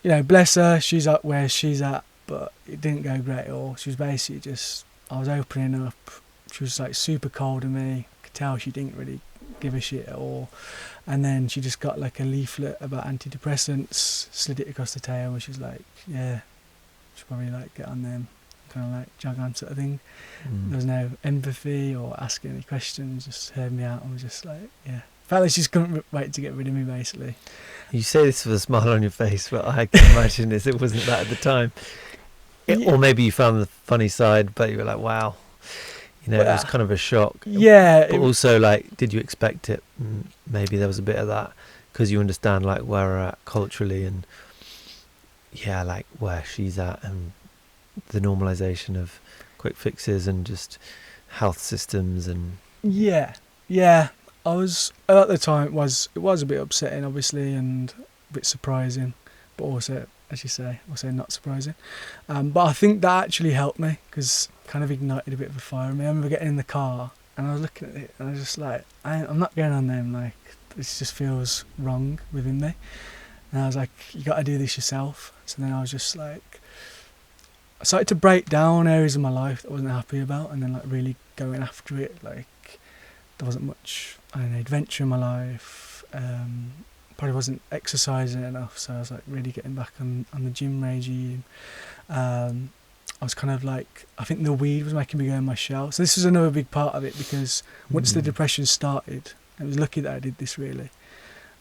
B: Bless her, she's up where she's at, but it didn't go great at all. She was basically just, I was opening up, she was like super cold to me, I could tell she didn't really give a shit at all. And then she just got like a leaflet about antidepressants, slid it across the table, and she's like, yeah, should probably like get on them. kind of like jog on sort of thing.
A: Mm.
B: There was no empathy or asking any questions, just heard me out and was just like, yeah. Felt like she just couldn't wait to get rid of me, basically.
A: You say this with a smile on your face, but I can imagine it wasn't that at the time.
B: Yeah.
A: Or maybe you found the funny side, but you were like, wow. You know, it was kind of a shock.
B: Yeah.
A: But also, like, did you expect it? Maybe there was a bit of that because you understand, like, where we're at culturally and, yeah, like, where she's at and the normalization of quick fixes and just health systems and...
B: Yeah. I was, at the time, it was a bit upsetting, obviously, and a bit surprising, but also, as you say, also not surprising. But I think that actually helped me because kind of ignited a bit of a fire in me. I remember getting in the car and I was looking at it and I was just like, I'm not going on them, like, this just feels wrong within me. And I was like, you got to do this yourself. So then I was just like, I started to break down areas of my life that I wasn't happy about and then like really going after it. Like, there wasn't much, I don't know, adventure in my life. Probably wasn't exercising enough, so I was like really getting back on the gym regime. I was kind of like, I think the weed was making me go in my shell. So this was another big part of it because once the depression started, I was lucky that I did this really.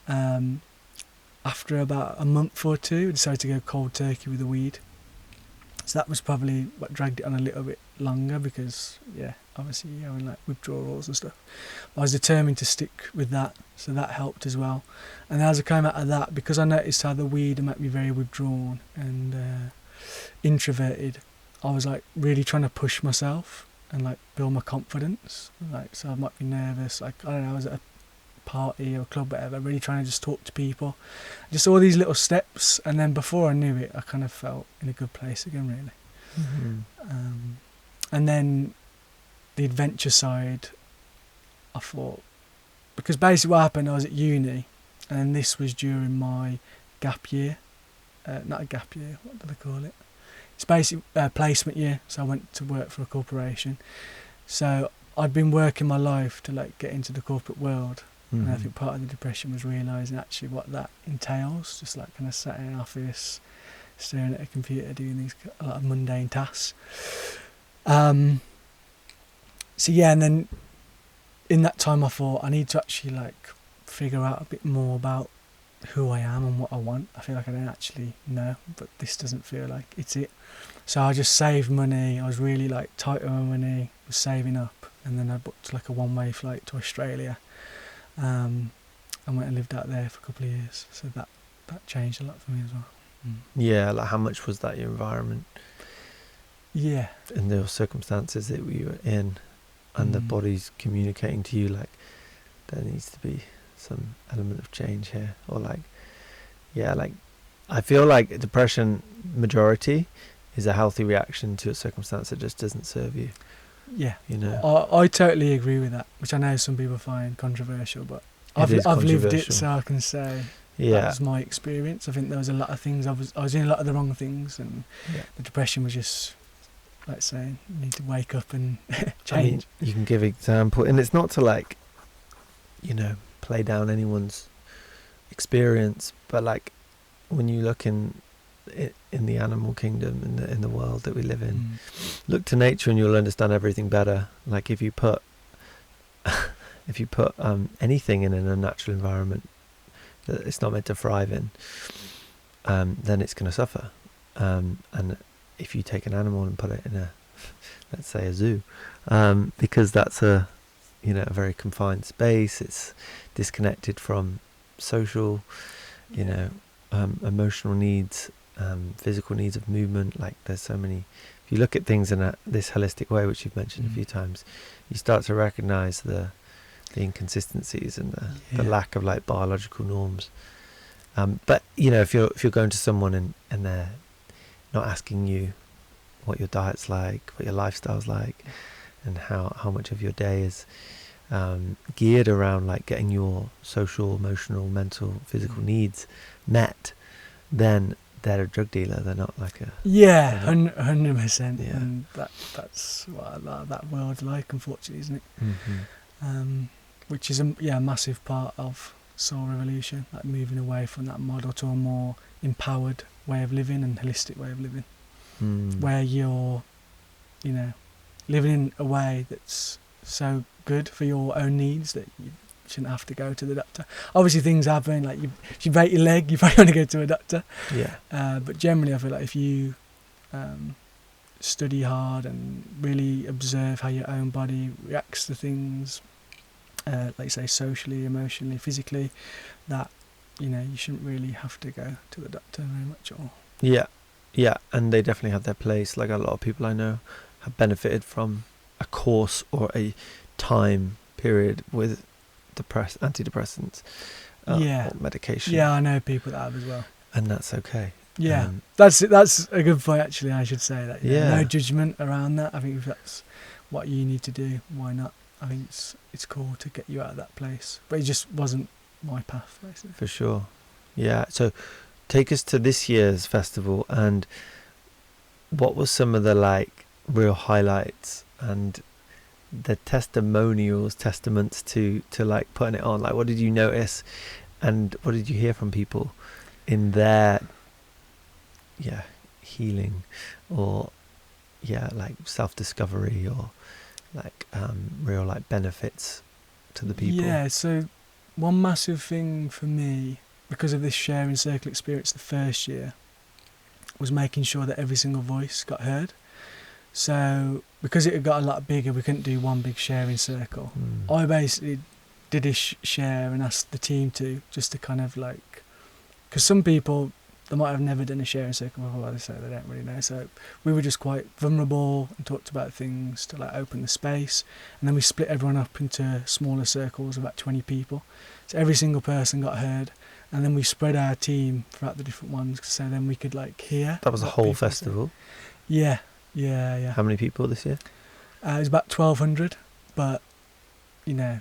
B: After about a month or two, I decided to go cold turkey with the weed. So that was probably what dragged it on a little bit longer because, yeah, obviously you're having like withdrawals and stuff. I was determined to stick with that, so that helped as well. And as I came out of that, because I noticed how the weed made me very withdrawn and introverted, I was like really trying to push myself and like build my confidence. Like, so I might be nervous, like, I don't know, I was at a party or a club, whatever, really trying to just talk to people. Just all these little steps, and then before I knew it, I kind of felt in a good place again, really. And then the adventure side, I thought, because basically what happened, I was at uni, and this was during my gap year. Not a gap year, what do they call it? It's basically a placement year, so I went to work for a corporation. So I'd been working my life to like get into the corporate world. And I think part of the depression was realising actually what that entails, just like kind of sat in an office, staring at a computer, doing these a lot of mundane tasks. So yeah, and then in that time I thought I need to actually like figure out a bit more about who I am and what I want. I feel like I don't actually know, but this doesn't feel like it's it. So I just saved money. I was really like tight on my money, was saving up, and then I booked like a one-way flight to Australia. And went and lived out there for a couple of years, so that changed a lot for me as well.
A: Yeah, like how much was that your environment?
B: Yeah.
A: And the circumstances that we were in, and the body's communicating to you like there needs to be some element of change here, or like, yeah, like I feel like depression majority is a healthy reaction to a circumstance that just doesn't serve you.
B: Yeah,
A: you know,
B: I totally agree with that, which I know some people find controversial, but I've lived it, so I can say that was my experience. I think there was a lot of things I was doing a lot of the wrong things, and the depression was just like saying you need to wake up and change.
A: I mean, you can give example, and it's not to like, you know, play down anyone's experience, but like when you look in the animal kingdom, in the world that we live in, look to nature and you'll understand everything better. Like if you put anything in an unnatural environment that it's not meant to thrive in, then it's going to suffer. And if you take an animal and put it in a, let's say a zoo, because that's a very confined space, it's disconnected from social, emotional needs, physical needs of movement. Like there's so many, if you look at things in this holistic way, which you've mentioned a few times, you start to recognize the inconsistencies and the lack of like biological norms. But if you're going to someone and they're not asking you what your diet's like, what your lifestyle's like, and how much of your day is geared around like getting your social, emotional, mental, physical needs met, then they're a drug dealer. They're not like a
B: 100%. And that's what that world's like, unfortunately, isn't it? Which is a massive part of Soul Revolution, like moving away from that model to a more empowered way of living and holistic way of living, where you're you know, living in a way that's so good for your own needs that you shouldn't have to go to the doctor. Obviously things happen, like if you break your leg, you probably want to go to a doctor.
A: Yeah.
B: But generally I feel like if you study hard and really observe how your own body reacts to things, like you say, socially, emotionally, physically, that, you know, you shouldn't really have to go to the doctor very much at all.
A: Yeah. Yeah. And they definitely have their place. Like a lot of people I know have benefited from a course or a time period with antidepressants
B: Yeah.
A: or medication.
B: Yeah, I know people that have as well.
A: And that's okay.
B: Yeah, that's a good point actually. I should say that.
A: Yeah.
B: No judgment around that. I think if that's what you need to do, why not? I think it's cool to get you out of that place. But it just wasn't my path, basically.
A: For sure. Yeah. So take us to this year's festival, and what was some of the like real highlights and the testaments to like putting it on? Like, what did you notice, and what did you hear from people in their healing, or like self-discovery, or like real like benefits to the people?
B: Yeah, so one massive thing for me, because of this sharing circle experience the first year, was making sure that every single voice got heard. So because it had got a lot bigger, we couldn't do one big sharing circle. I basically did a share and asked the team to, just to kind of like, because some people, they might have never done a sharing circle before, they say they don't really know. So we were just quite vulnerable and talked about things to like open the space. And then we split everyone up into smaller circles, about 20 people. So every single person got heard. And then we spread our team throughout the different ones, so then we could like hear.
A: That was a whole festival?
B: Yeah.
A: How many people this year?
B: It was about 1,200, but, you know,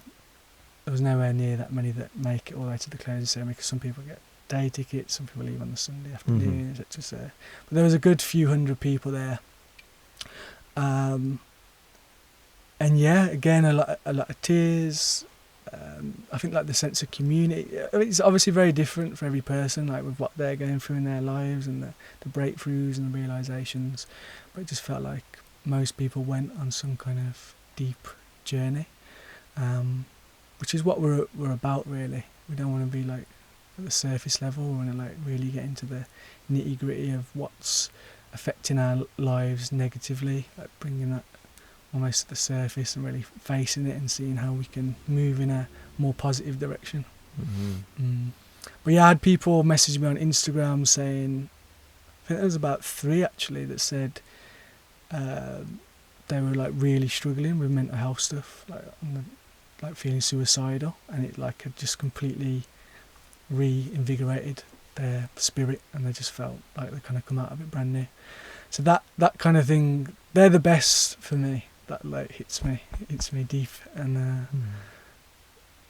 B: there was nowhere near that many that make it all the way to the closing ceremony, because some people get day tickets, some people leave on the Sunday afternoon, etc. So, but there was a good few hundred people there. And yeah, again, a lot of tears. I think like the sense of community, I mean, it's obviously very different for every person, like with what they're going through in their lives and the breakthroughs and the realizations, but it just felt like most people went on some kind of deep journey, which is what we're about, really. We don't want to be like at the surface level. We want to like really get into the nitty gritty of what's affecting our lives negatively, like bringing that almost to the surface and really facing it and seeing how we can move in a more positive direction. But yeah, I had people message me on Instagram saying, I think there was about 3 actually, that said they were like really struggling with mental health stuff, like feeling suicidal, and it like had just completely reinvigorated their spirit, and they just felt like they kind of come out of it brand new. So that kind of thing, they're the best for me. That like hits me deep, and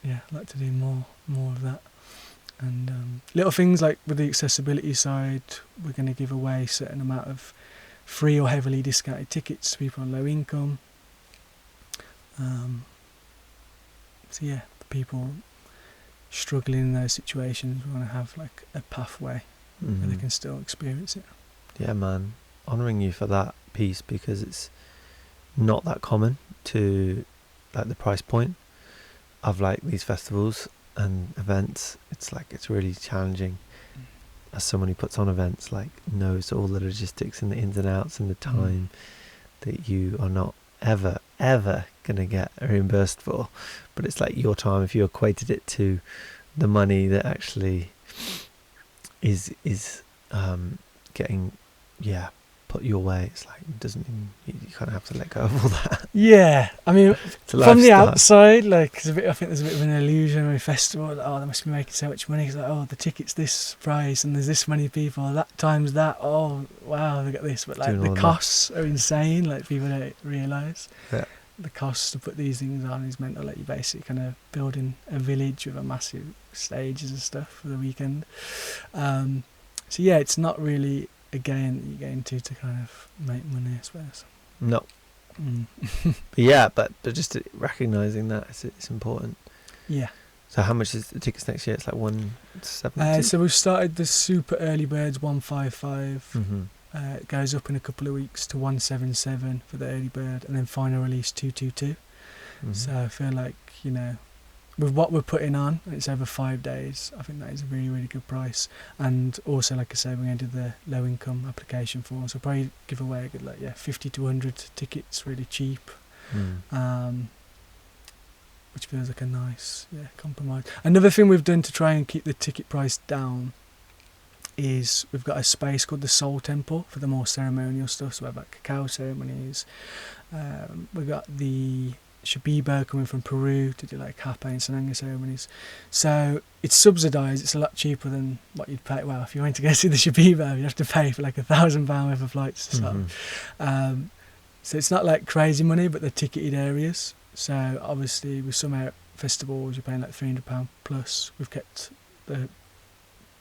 B: yeah, I'd like to do more of that. And little things like with the accessibility side, we're going to give away a certain amount of free or heavily discounted tickets to people on low income. So yeah, for people struggling in those situations, we want to have like a pathway where they can still experience it.
A: Yeah, man, honouring you for that piece, because it's not that common to like the price point of like these festivals and events. It's like, it's really challenging as someone who puts on events, like knows all the logistics and the ins and outs and the time that you are not ever gonna get reimbursed for. But it's like your time, if you equated it to the money that actually is getting put your way, it's like, it doesn't even, you kind of have to let go of all that.
B: Yeah, I mean, from
A: lifestyle.
B: the outside, like, I think there's a bit of an illusion with a festival. Like, oh, they must be making so much money. It's like, oh, the ticket's this price, and there's this many people. That times that. Oh, wow, look at this. But like, the costs are insane. Like, people don't realise. Yeah. The costs to put these things on is meant to let you basically kind of building a village with a massive stages and stuff for the weekend. So yeah, it's not really a game that you get into to kind of make money, I suppose.
A: No. Yeah, but just recognising that it's important. Yeah. So how much is the tickets next year? It's like 170.
B: So we've started the super early birds 155, It goes up in a couple of weeks to 177 for the early bird, and then final release 222. So I feel like, you know, with what we're putting on, it's over 5 days. I think that is a really, really good price. And also, like I say, we're going to do the low income application form, so probably give away a good 50 to 100 tickets, really cheap. Which feels like a nice compromise. Another thing we've done to try and keep the ticket price down is we've got a space called the Soul Temple for the more ceremonial stuff. So we have like cacao ceremonies. We've got the Shabibo coming from Peru to do like Hape and Sananga ceremonies. So it's subsidised. It's a lot cheaper than what you'd pay. Well, if you went to go see the Shabibo, you'd have to pay for like £1,000 worth of flights. So it's not like crazy money, but they're ticketed areas. So obviously with some festivals you're paying like £300 plus. We've kept the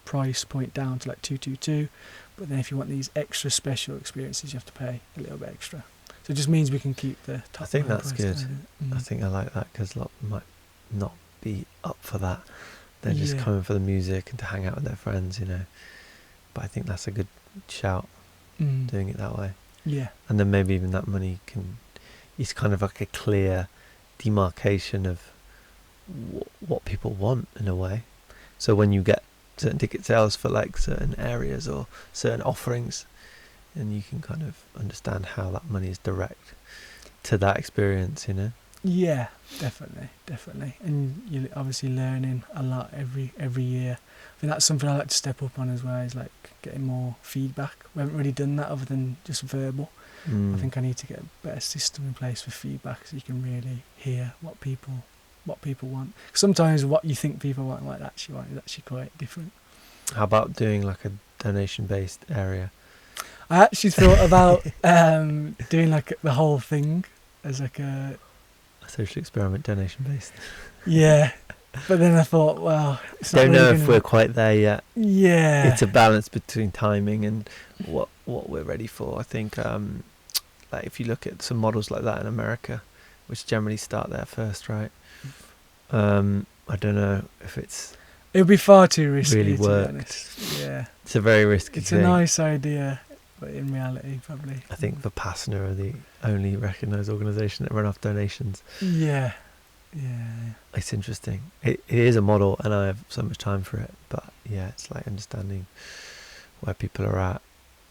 B: price point down to like 222, but then if you want these extra special experiences you have to pay a little bit extra. So it just means we can keep the top.
A: I think that's good.
B: Down.
A: I think I like that, because a lot might not be up for that. They're just coming for the music and to hang out with their friends, you know. But I think that's a good shout, doing it that way.
B: Yeah.
A: And then maybe even that money it's kind of like a clear demarcation of what people want in a way. So when you get certain ticket sales for like certain areas or certain offerings, and you can kind of understand how that money is direct to that experience, you know.
B: Yeah, definitely. And you're obviously learning a lot every year. I think that's something I like to step up on as well, is like getting more feedback. We haven't really done that other than just verbal. I think I need to get a better system in place for feedback, so you can really hear what people want. Sometimes what you think people want and what they actually want is actually quite different.
A: How about doing like a donation-based area?
B: I actually thought about doing like the whole thing as like a
A: social experiment, donation-based.
B: Yeah, but then I thought, well, it's not
A: don't
B: really
A: know if we're quite there yet.
B: Yeah,
A: it's a balance between timing and what we're ready for. I think like if you look at some models like that in America, which generally start there first, right? I don't know if
B: it would be far too risky,
A: really
B: to
A: worked.
B: be honest. Yeah,
A: it's a very risky
B: it's
A: thing.
B: a nice idea, but in reality, probably.
A: I think Vipassana are the only recognised organisation that run off donations.
B: Yeah.
A: It's interesting. It is a model, and I have so much time for it. But yeah, it's like understanding where people are at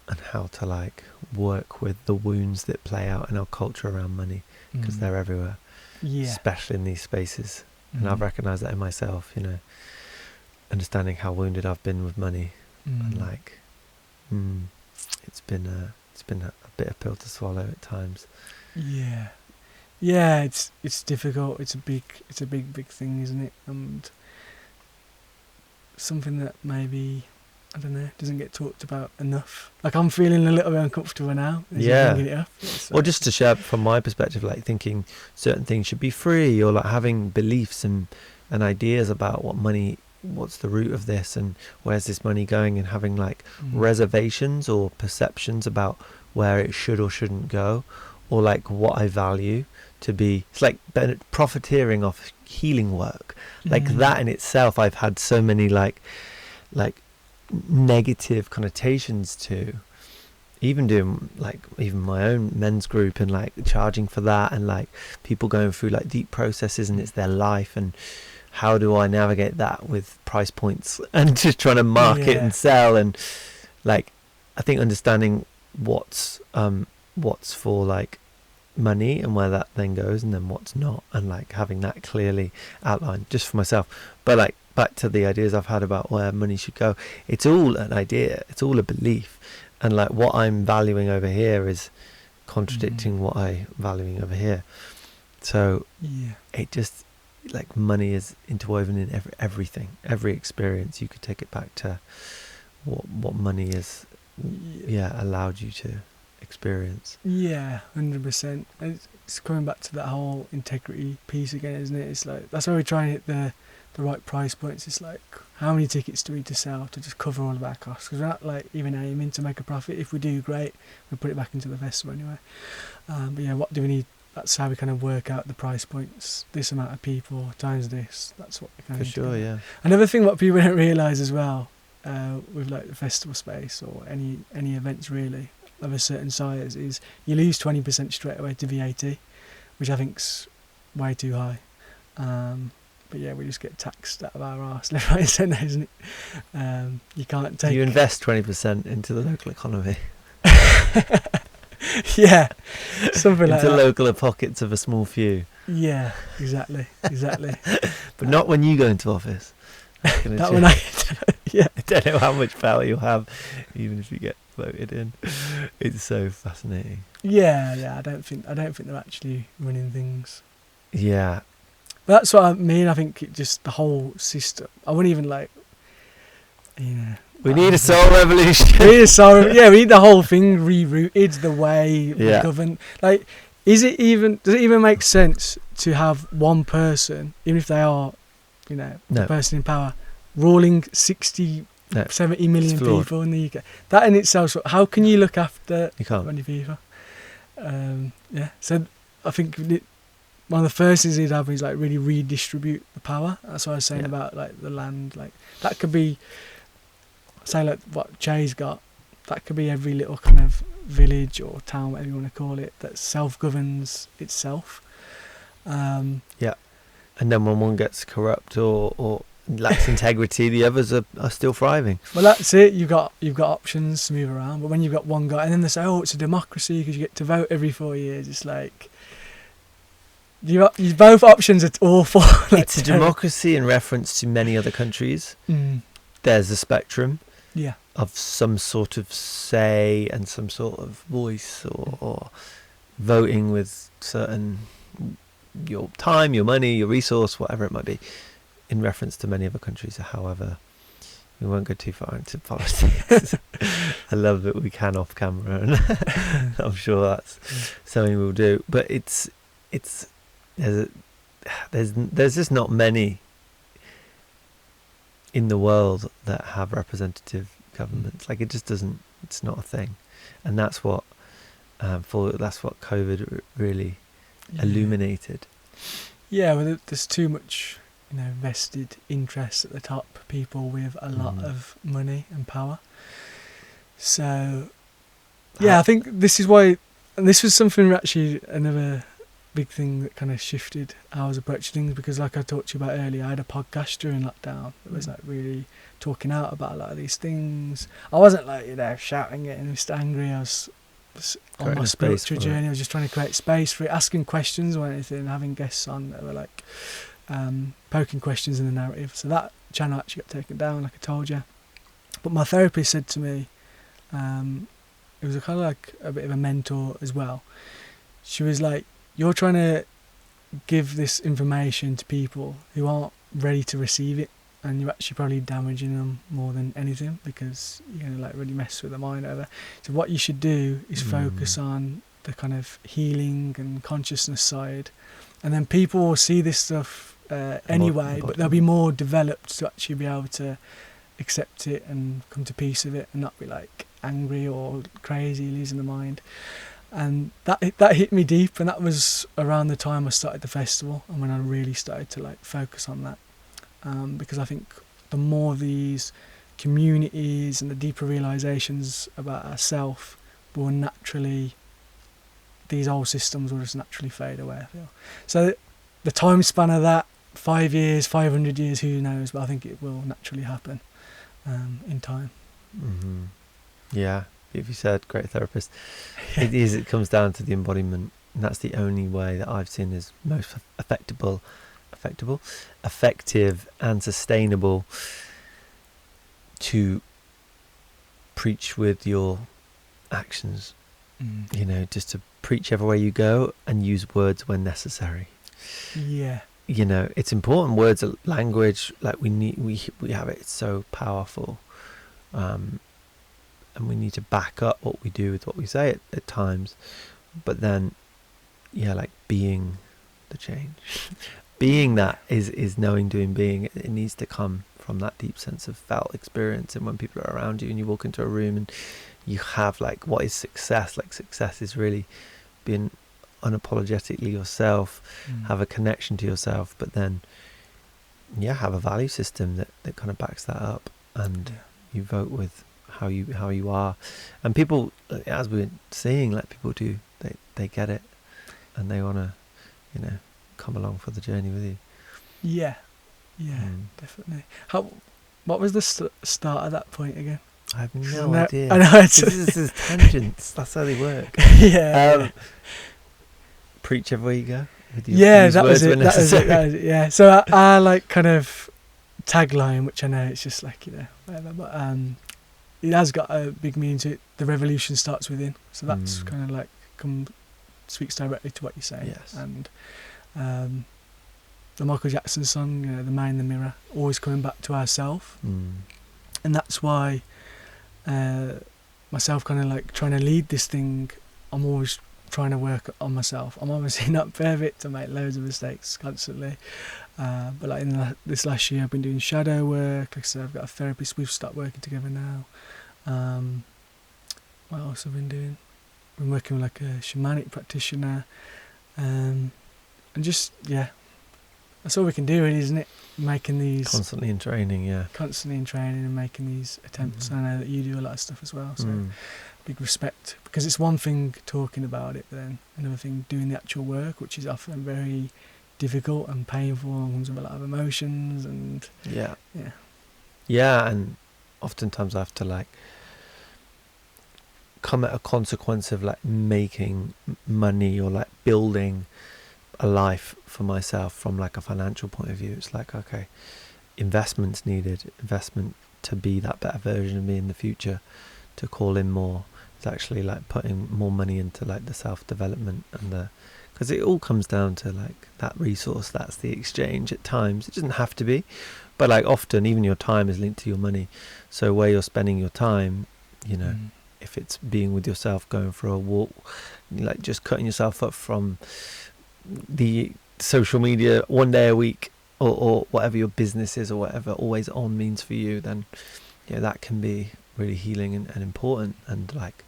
A: and how to like work with the wounds that play out in our culture around money, because they're everywhere.
B: Yeah,
A: especially in these spaces. And I've recognised that in myself, you know, understanding how wounded I've been with money, and like, it's been a bitter pill to swallow at times.
B: Yeah, it's difficult. It's a big thing, isn't it? And something that maybe, I don't know, doesn't get talked about enough. Like, I'm feeling a little bit uncomfortable now. Bringing it up.
A: Well, just to share from my perspective, like thinking certain things should be free, or like having beliefs and ideas about what's the root of this and where's this money going, and having like reservations or perceptions about where it should or shouldn't go, or like what I value to be. It's like profiteering off healing work, like that in itself. I've had so many like negative connotations to, even doing like even my own men's group and like charging for that, and like people going through like deep processes and it's their life, and how do I navigate that with price points and just trying to market and sell, and like I think understanding what's for like money and where that then goes, and then what's not, and like having that clearly outlined just for myself. But like back to the ideas I've had about where money should go, it's all an idea, it's all a belief, and like what I'm valuing over here is contradicting what I'm valuing over here. So it just, like, money is interwoven in everything, every experience. You could take it back to what money is allowed you to experience.
B: 100%. It's coming back to that whole integrity piece again, isn't it? It's like, that's why we try and hit the right price points. It's like, how many tickets do we need to sell to just cover all of our costs? Because we're not like even aiming to make a profit. If we do, great, we'll put it back into the festival anyway. But yeah, what do we need? That's how we kind of work out the price points. This amount of people times this. That's what we kind of.
A: For sure, yeah.
B: Another thing what people don't realise as well, with like the festival space or any events really of a certain size is you lose 20% straight away to VAT, which I think's way too high. But yeah, we just get taxed out of our arse left, right and centre, isn't it? You can't take...
A: You invest 20% into the local economy.
B: Yeah, something like
A: into
B: that.
A: local pockets of a small few.
B: Yeah, exactly.
A: But not when you go into office.
B: That one, yeah.
A: I don't know how much power you'll have, even if you get voted in. It's so fascinating.
B: Yeah. I don't think they're actually running things.
A: Yeah.
B: But that's what I mean. I think it just the whole system. I wouldn't even like.
A: We need a soul revolution.
B: We need the whole thing rerouted, the way we govern. Like, does it even make sense to have one person, even if they are, the person in power, ruling 60, 70 million people in the UK? That in itself, how can you look after 20 people? So I think one of the first things he'd have is like really redistribute the power. That's what I was saying about like the land. Like that could be, say like what Jay's got. That could be every little kind of village or town, whatever you want to call it, that self-governs itself.
A: And then when one gets corrupt or lacks integrity, the others are still thriving.
B: Well, that's it. You've got options to move around, but when you've got one guy, and then they say, "Oh, it's a democracy because you get to vote every 4 years," it's like both options are awful.
A: It's a democracy in reference to many other countries. There's a spectrum of some sort of say and some sort of voice or voting with certain your time, your money, your resource, whatever it might be, in reference to many other countries. However, we won't go too far into politics. I love that we can off camera, and I'm sure that's something we'll do. But there's just not many in the world that have representative governments. Like, it just doesn't. It's not a thing, and that's what COVID really illuminated.
B: Yeah, well, there's too much, vested interest at the top. People with a lot of money and power. So, I think this is why, and this was something actually another big thing that kind of shifted how I was approaching things, because like I talked to you about earlier, I had a podcast during lockdown that was like really talking out about a lot of these things. I wasn't like shouting it and just angry. I was on my spiritual journey. I was just trying to create space for it, asking questions or anything, having guests on that were like poking questions in the narrative. So that channel actually got taken down, like I told you. But my therapist said to me, it was kind of like a bit of a mentor as well. She was like, "You're trying to give this information to people who aren't ready to receive it, and you're actually probably damaging them more than anything, because you're going to like really mess with the mind over. So what you should do is focus on the kind of healing and consciousness side, and then people will see this stuff anyway, but they'll be more developed to actually be able to accept it and come to peace with it and not be like angry or crazy, losing the mind." And that hit me deep, and that was around the time I started the festival and when I really started to like focus on that, because I think the more these communities and the deeper realizations about ourselves will naturally, these old systems will just naturally fade away, I feel. So the time span of that, 5 years, 500 years, who knows, but I think it will naturally happen in time.
A: Yeah, if you said, great therapist. It comes down to the embodiment, and that's the only way that I've seen is most effective and sustainable to preach with your actions. Just to preach everywhere you go and use words when necessary. It's important. Words are language, like we have it. It's so powerful, and we need to back up what we do with what we say at times. But then like being the change. Being that is knowing, doing, being. It needs to come from that deep sense of felt experience. And when people are around you and you walk into a room and you have like, what is success? Like, success is really being unapologetically yourself, have a connection to yourself, but then have a value system that kind of backs that up, and vote with how you are, and people, as we're seeing, like people do, they get it, and they want to, come along for the journey with you.
B: Yeah, definitely. What was the start of that point again?
A: I have no idea.
B: I know
A: this is tangents. That's how they work.
B: Yeah.
A: Preach everywhere you go.
B: That was it. That was it. Yeah. So our like kind of tagline, which I know it's just like whatever, but it has got a big meaning to it. The revolution starts within. So that's kind of like speaks directly to what you're saying.
A: Yes.
B: And the Michael Jackson song, The Man in the Mirror, always coming back to ourselves. And that's why myself kind of like trying to lead this thing, I'm always trying to work on myself. I'm obviously not perfect, I make loads of mistakes constantly, but like in this last year I've been doing shadow work. Like I said, I've got a therapist, we've started working together now. What else have I been doing? Been working with like a shamanic practitioner, and just that's all we can do really, isn't it? Making these
A: constantly in training
B: and making these attempts. I know that you do a lot of stuff as well, so big respect, because it's one thing talking about it, but then another thing doing the actual work, which is often very difficult and painful and comes with a lot of emotions and
A: and oftentimes I have to like come at a consequence of like making money or like building a life for myself from like a financial point of view. It's like, okay, investment's needed, investment to be that better version of me in the future, to call in more. It's actually like putting more money into like the self-development and because it all comes down to like that resource, that's the exchange at times. It doesn't have to be, but like often even your time is linked to your money. So where you're spending your time, if it's being with yourself, going for a walk, like just cutting yourself up from the social media one day a week, or whatever your business is, or whatever always on means for you, then that can be really healing and important, and like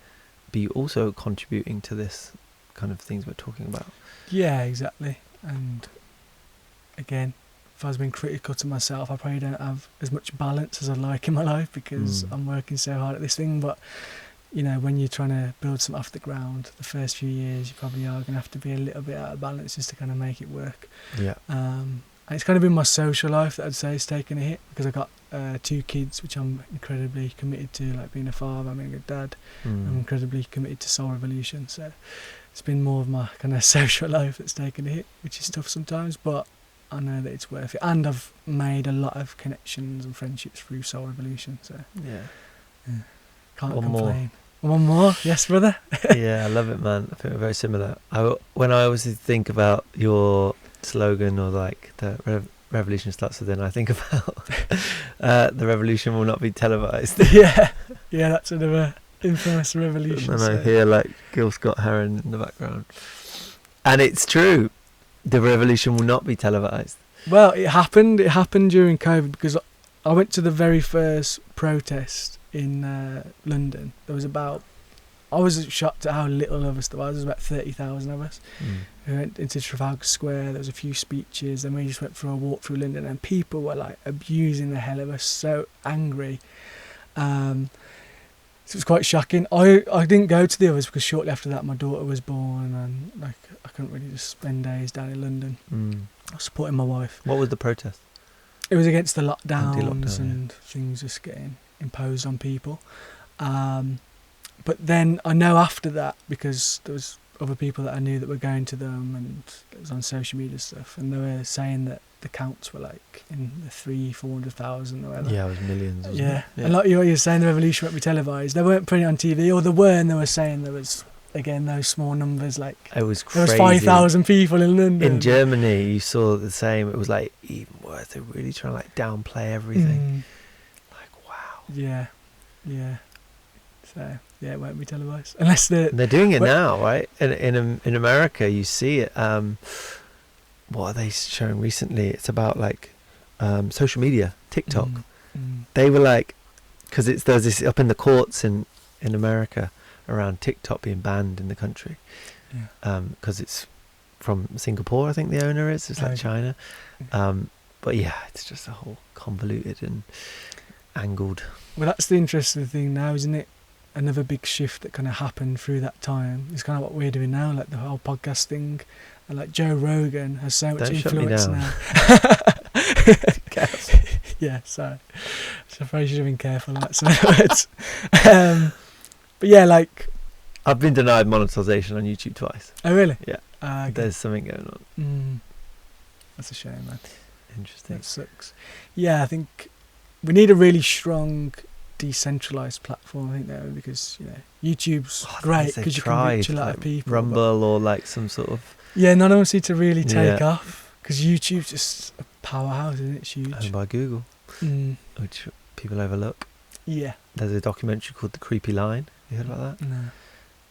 A: be also contributing to this kind of things we're talking about.
B: Yeah, exactly. And again, if I was being critical to myself, I probably don't have as much balance as I'd like in my life, because I'm working so hard at this thing. But when you're trying to build something off the ground, the first few years you probably are going to have to be a little bit out of balance just to kind of make it work. And it's kind of been my social life that I'd say is taking a hit, because I got 2 kids, which I'm incredibly committed to, like being a father, being a good dad. I'm incredibly committed to soul revolution, so it's been more of my kind of social life that's taken a hit, which is tough sometimes, but I know that it's worth it. And I've made a lot of connections and friendships through soul revolution, so can't complain. One more, yes, brother.
A: Yeah, I love it, man. I think we're very similar. When I always think about your slogan, or like the revolution starts within, I think about the revolution will not be televised.
B: yeah, that's another infamous revolution.
A: And I hear like Gil Scott Heron in the background, and it's true. The revolution will not be televised. Well,
B: it happened during COVID, because I went to the very first protest in London. There was I was shocked at how little of us there was. There was about 30,000 of us. We went into Trafalgar Square, there was a few speeches, then we just went for a walk through London, and people were like abusing the hell of us, so angry. So it was quite shocking. I didn't go to the others because shortly after that my daughter was born, and like I couldn't really just spend days down in London. I was supporting my wife.
A: What was the protest?
B: It was against the lockdowns and things just getting imposed on people. But then I know after that, because there was other people that I knew that were going to them, and it was on social media stuff, and they were saying that the counts were like in the 300,000-400,000 or whatever.
A: Yeah, it was millions.
B: Yeah, and like you were saying, the revolution won't be televised. They weren't putting it on TV, or they were, and they were saying there was, again, those small numbers. Like
A: it was crazy.
B: There was 5,000 people in London.
A: In Germany, you saw the same. It was like even worse. They were really trying to like downplay everything. Like wow.
B: Yeah. So yeah, it won't be televised unless they're
A: doing it now, right? In America, you see it. What are they showing recently? It's about like social media, TikTok. They were like, because there's this up in the courts in America around TikTok being banned in the country, because it's from Singapore, I think the owner is. It's like China, but yeah, it's just a whole convoluted angled.
B: Well, that's the interesting thing now, isn't it? Another big shift that kind of happened through that time is kind of what we're doing now, like the whole podcast thing. And like Joe Rogan has so much
A: Don't shut me
B: influence
A: down.
B: now. Yeah, so I suppose you should have been careful about some words. But yeah, like.
A: I've been denied monetization on YouTube twice.
B: Oh, really?
A: Yeah.
B: Okay.
A: There's something going on.
B: That's a shame, man.
A: Interesting.
B: That sucks. Yeah, I think we need a really strong decentralized platform, I think, though, because YouTube's great because you can reach a lot of people.
A: Rumble or like some sort of.
B: Yeah, none of them seem to really take off because YouTube's just a powerhouse, isn't it? It's huge.
A: Owned by Google, which people overlook.
B: Yeah.
A: There's a documentary called The Creepy Line. You heard about that?
B: No.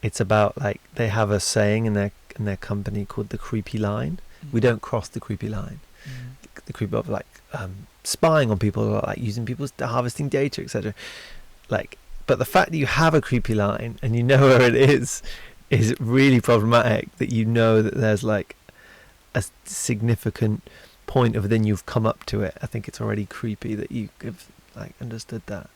A: It's about like they have a saying in their company called the creepy line. We don't cross the creepy line. The creepy of like spying on people, or like using people's harvesting data, etc. Like, but the fact that you have a creepy line and you know where it is really problematic. That you know that there's like a significant point of then you've come up to it. I think it's already creepy that you have like understood that.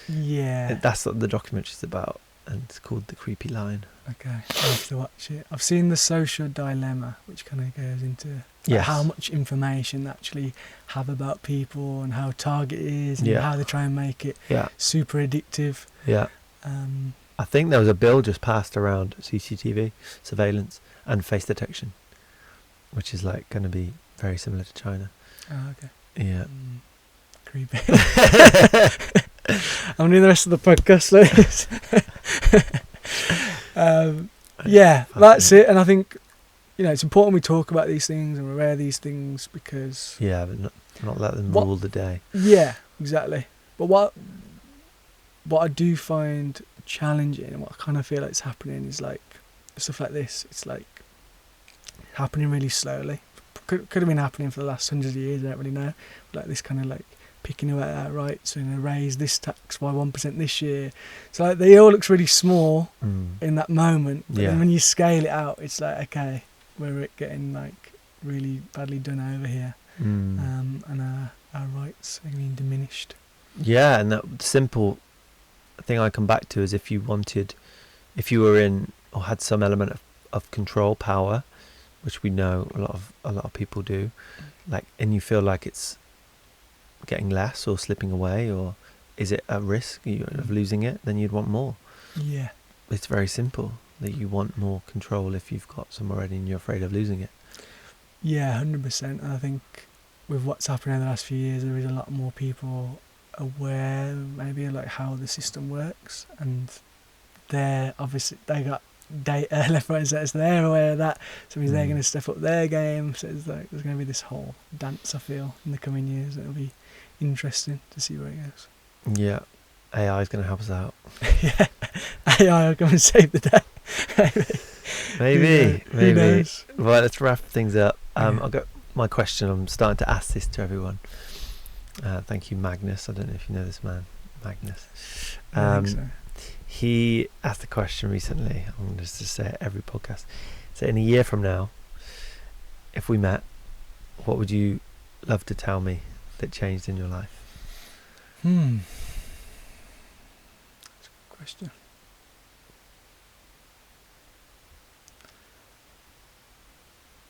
B: Yeah.
A: That's what the documentary's about. And it's called The Creepy Line.
B: Okay, I have to watch it. I've seen The Social Dilemma, which kind of goes into how much information they actually have about people and how target is and how they try and make it super addictive.
A: Yeah. I think there was a bill just passed around CCTV, surveillance and face detection, which is like going to be very similar to China.
B: Oh, okay.
A: Yeah.
B: Creepy. I'm doing the rest of the podcast like this. That's it. And I think it's important we talk about these things and we're aware of these things because
A: but not let them rule the day.
B: Yeah, exactly. But what I do find challenging and what I kind of feel like is happening is like stuff like this. It's like happening really slowly. Could have been happening for the last hundreds of years. I don't really know. Like this kind of like picking away at right, so raise this tax by 1% this year. So like they all looks really small in that moment, but then when you scale it out, it's like okay, we're getting like really badly done over here, and our rights are being diminished. Yeah,
A: and that simple thing I come back to is if you were in or had some element of control power, which we know a lot of people do, like, and you feel like it's getting less or slipping away, or is it at risk of losing it, then you'd want more.
B: Yeah,
A: it's very simple that you want more control if you've got some already and you're afraid of losing it.
B: Yeah, 100%. And I think with what's happened in the last few years, there is a lot more people aware maybe like how the system works, and they got data left, right and centre, so they're aware of that, so they're going to step up their game. So it's like there's going to be this whole dance, I feel, in the coming years. It'll be interesting to see where it goes. Yeah, AI is going to help us out. Yeah, AI will come and save the day. Maybe. Who knows? Right, let's wrap things up. I've got my question. I'm starting to ask this to everyone. Thank you, Magnus. I don't know if you know this man, Magnus. I think so. He asked a question recently. I'm going to just say it every podcast. So in a year from now, if we met, what would you love to tell me that changed in your life? That's a good question.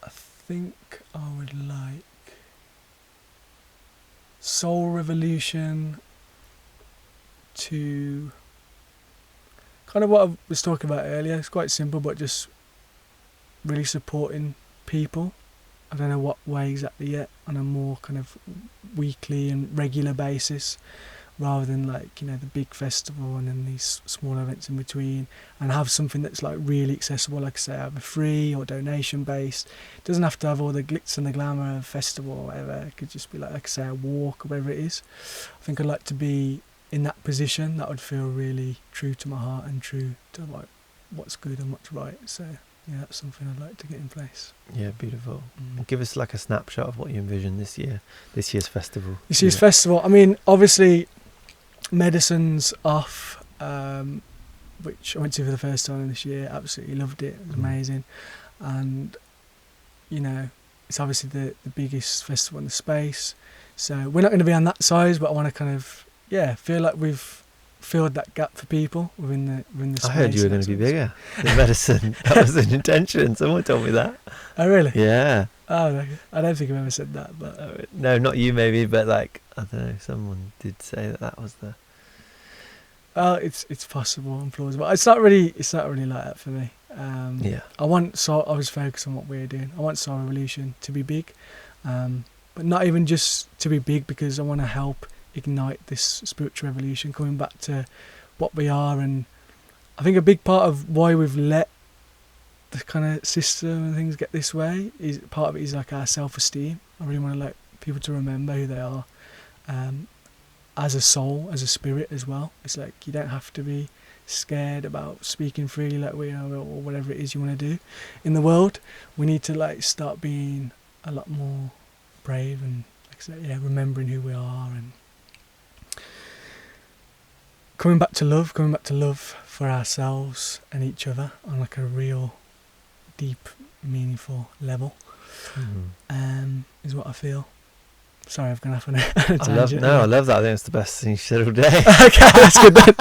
B: I think I would like soul revolution to kind of what I was talking about earlier. It's quite simple, but just really supporting people. I don't know what way exactly yet, on a more kind of weekly and regular basis, rather than like the big festival and then these small events in between, and have something that's like really accessible, like I say, either free or donation based. It doesn't have to have all the glitz and the glamour of a festival or whatever. It could just be like I say, a walk or whatever it is. I think I'd like to be in that position. That would feel really true to my heart and true to like what's good and what's right. So yeah, that's something I'd like to get in place. Yeah, beautiful. And give us like a snapshot of what you envision this year's festival. This year's festival, I mean, obviously Medicine's off, which I went to for the first time this year. Absolutely loved it. It was amazing. And it's obviously the biggest festival in the space, so we're not going to be on that size, but I want to kind of feel like we've filled that gap for people within the space.
A: I heard you were going to be bigger in medicine. That was an intention. Someone told me that.
B: Oh really?
A: Yeah.
B: Oh, no, I don't think I've ever said that, but
A: No, not you maybe, but like, I don't know, someone did say that was the...
B: it's possible and plausible. It's not really like that for me.
A: Yeah.
B: I was focused on what we're doing. I want Soul Revolution to be big, but not even just to be big, because I want to help ignite this spiritual revolution, coming back to what we are. And I think a big part of why we've let the kind of system and things get this way is part of it is like our self-esteem. I really want to like people to remember who they are, as a soul, as a spirit as well. It's like you don't have to be scared about speaking freely like we are, or whatever it is you want to do in the world. We need to like start being a lot more brave and, like I said, remembering who we are and coming back to love for ourselves and each other on like a real deep, meaningful level. Is what I feel. Sorry, I've gone off on a tangent.
A: I love that. I think it's the best thing you said all day.
B: Okay, that's good then.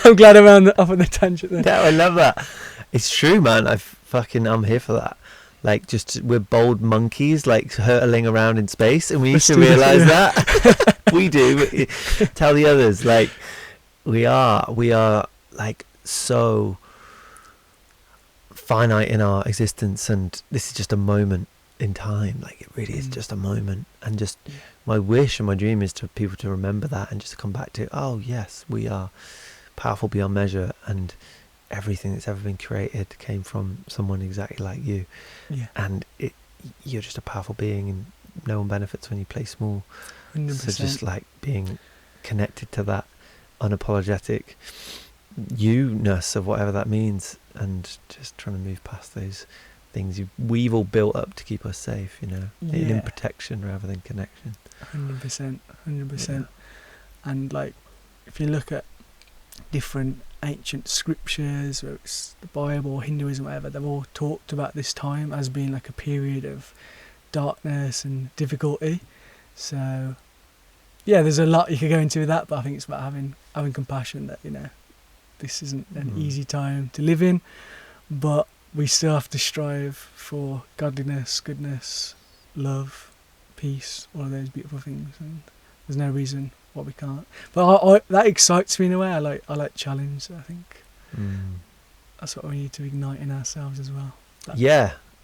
B: I'm glad I'm off on the tangent then.
A: Yeah, I love that. It's true, man. I'm here for that. Like, just we're bold monkeys, like hurtling around in space, and we need to realise that. We do. Tell the others, like, we are like so finite in our existence, and this is just a moment in time. Like, it really is just a moment, and just my wish and my dream is to people to remember that and just to come back to, oh yes, we are powerful beyond measure, and everything that's ever been created came from someone exactly like you. And you're just a powerful being, and no one benefits when you play small.
B: 100%.
A: So just like being connected to that unapologetic you-ness of whatever that means, and just trying to move past those things we've all built up to keep us safe, in protection rather than connection.
B: 100%. And like, if you look at different ancient scriptures, whether it's the Bible or Hinduism, whatever, they've all talked about this time as being like a period of darkness and difficulty. So there's a lot you could go into with that, but I think it's about having compassion that this isn't an easy time to live in, but we still have to strive for godliness, goodness, love, peace, all of those beautiful things, and there's no reason why we can't. But I that excites me in a way. I like challenge. I think that's what we need to ignite in ourselves as well.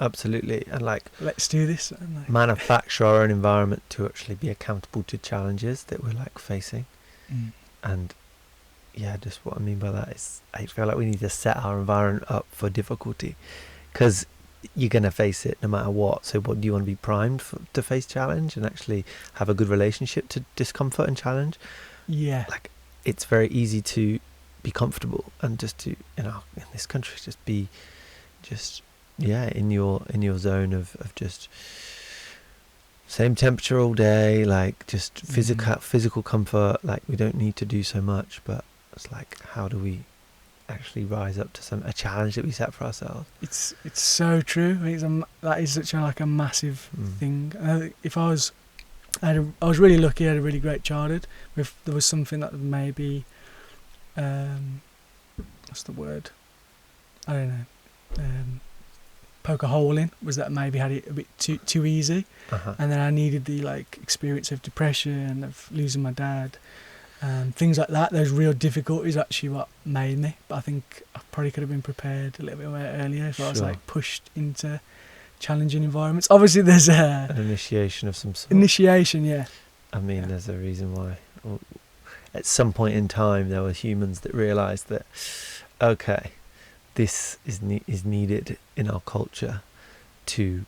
A: Absolutely. And like,
B: let's do this. And like,
A: manufacture our own environment to actually be accountable to challenges that we're like facing. And just what I mean by that is, I feel like we need to set our environment up for difficulty, because you're going to face it no matter what. So what do you want to be primed to face challenge and actually have a good relationship to discomfort and challenge? Like, it's very easy to be comfortable and just to, in this country, just be in your zone of just same temperature all day, like just physical comfort. Like, we don't need to do so much, but it's like, how do we actually rise up to a challenge that we set for ourselves? It's
B: so true. That is such a massive thing. If I was really lucky. I had a really great childhood. If there was something that maybe, what's the word? I don't know. Poke a hole in, was that maybe had it a bit too easy, and then I needed the experience of depression, of losing my dad, things like that. Those real difficulties actually what made me. But I think I probably could have been prepared a little bit more earlier if I was pushed into challenging environments. Obviously, there's an
A: initiation of some sort.
B: I
A: mean, there's a reason why. At some point in time, there were humans that realised that, okay, this is needed in our culture to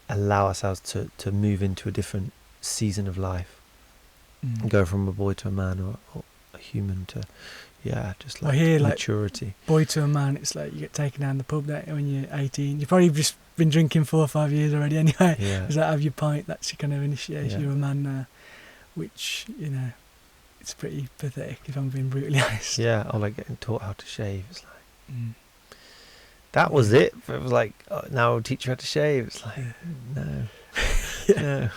A: allow ourselves to move into a different season of life, and go from a boy to a man, or a human to just like maturity.
B: Boy to a man, it's like you get taken down the pub when you're 18. You've probably just been drinking 4 or 5 years already anyway. Is that have your pint? That's your kind of initiation. You're a man now, which it's pretty pathetic if I'm being brutally honest.
A: Or like getting taught how to shave. It's like that was it. It was like, now I'll teach you how to shave. It's like no.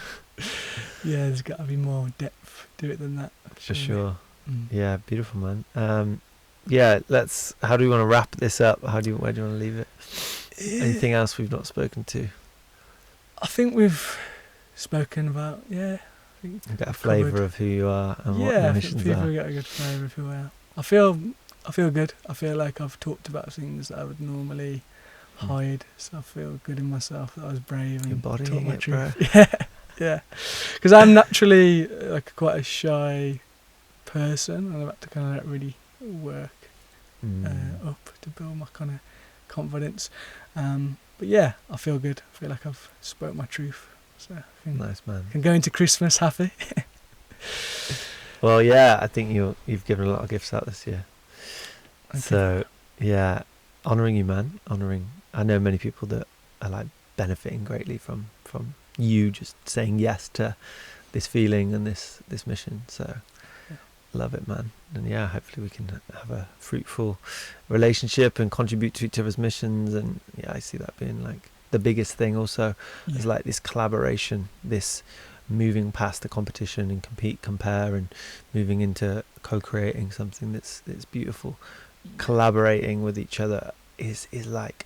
B: Yeah, there's got to be more depth to it than that.
A: For sure.
B: Mm.
A: Yeah, beautiful, man. Yeah, how do we want to wrap this up? Where do you want to leave it? Anything else we've not spoken to?
B: I think we've spoken about,
A: You get a flavour of who you are and what your missions
B: people
A: are.
B: get a good flavour of who I am. I feel good. I feel like I've talked about things that I would normally hide, so I feel good in myself that I was brave and talked my truth. Bro. Yeah, because I'm naturally like quite a shy person, and I've had to kind of really work up to build my kind of confidence. But yeah, I feel good. I feel like I've spoke my truth. So
A: nice, man.
B: Can go into Christmas happy.
A: Well, yeah, I think you've given a lot of gifts out this year. Okay. So yeah, honouring you, man. I know many people that are like benefiting greatly from you just saying yes to this feeling and this mission. So love it, man. And yeah, hopefully we can have a fruitful relationship and contribute to each other's missions. And yeah, I see that being like the biggest thing also is like this collaboration, this moving past the competition and compare and moving into co-creating something that's beautiful. Collaborating with each other is like,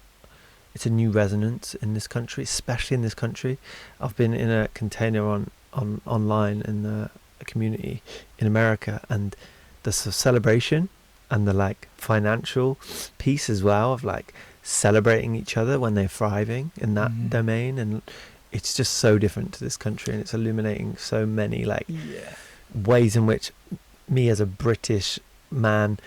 A: it's a new resonance in this country, especially in this country. I've been in a container online in a community in America, and the celebration and the like financial piece as well of like celebrating each other when they're thriving in that domain, and it's just so different to this country, and it's illuminating so many like ways in which me as a British man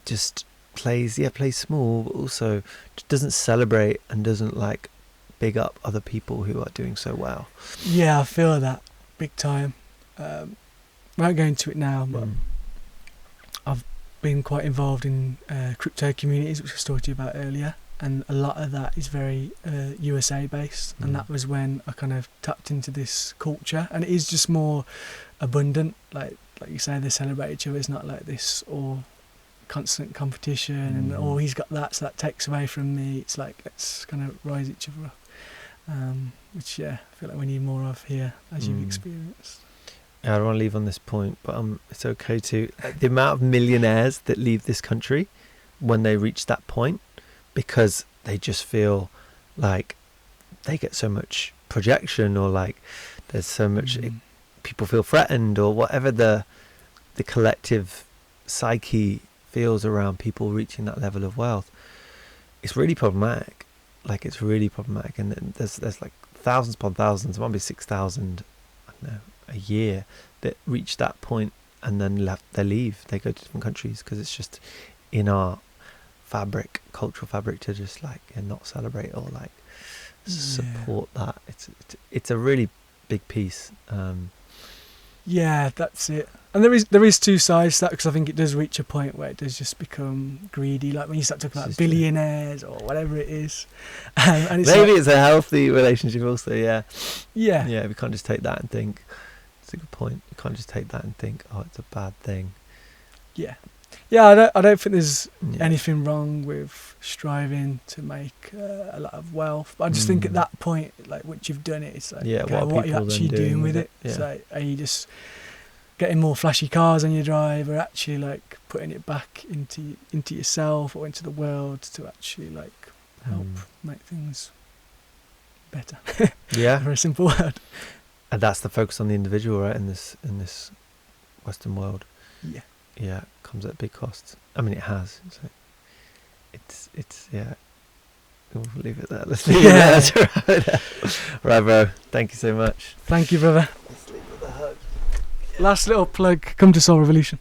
A: just plays small, but also just doesn't celebrate and doesn't like big up other people who are doing so well.
B: Yeah, I feel that big time. Without going into it now, but I've been quite involved in crypto communities, which I was talking to you about earlier, and a lot of that is very USA based, and that was when I kind of tapped into this culture, and it is just more abundant, like you say, they celebrate each other. It's not like this or constant competition and he's got that, so that takes away from me. It's like, let's kind of rise each other up, which I feel like we need more of here, as you've experienced.
A: I don't want to leave on this point, but it's okay to the amount of millionaires that leave this country when they reach that point, because they just feel like they get so much projection, or like there's so much people feel threatened, or whatever the collective psyche feels around people reaching that level of wealth. It's really problematic. Like, it's really problematic, and there's like thousands upon thousands, it might be 6,000, I don't know, a year that reach that point, and then they leave, they go to different countries, because it's just in our cultural fabric to just like not celebrate or like support that. It's a really big piece.
B: Yeah, that's it. And there is two sides to that, because I think it does reach a point where it does just become greedy, like when you start talking about billionaires or whatever it is. And it's
A: maybe it's a healthy relationship also. Yeah, we can't just take that and think, it's a good point, you can't just take that and think, oh, it's a bad thing.
B: I don't think there's anything wrong with striving to make a lot of wealth, but I just think at that point, like once you've done it, it's like, what are you actually doing with it? It's like, are you just getting more flashy cars on your drive, or actually like putting it back into yourself or into the world to actually like help make things better? Very simple word.
A: And that's the focus on the individual, right? In this Western world. Yeah, it comes at big costs. I mean, it has. So it's we'll leave it there. Let's leave it there. Right, bro. Thank you so much.
B: Thank you, brother.
A: Let's leave with a hug.
B: Last little plug. Come to Soul Revolution.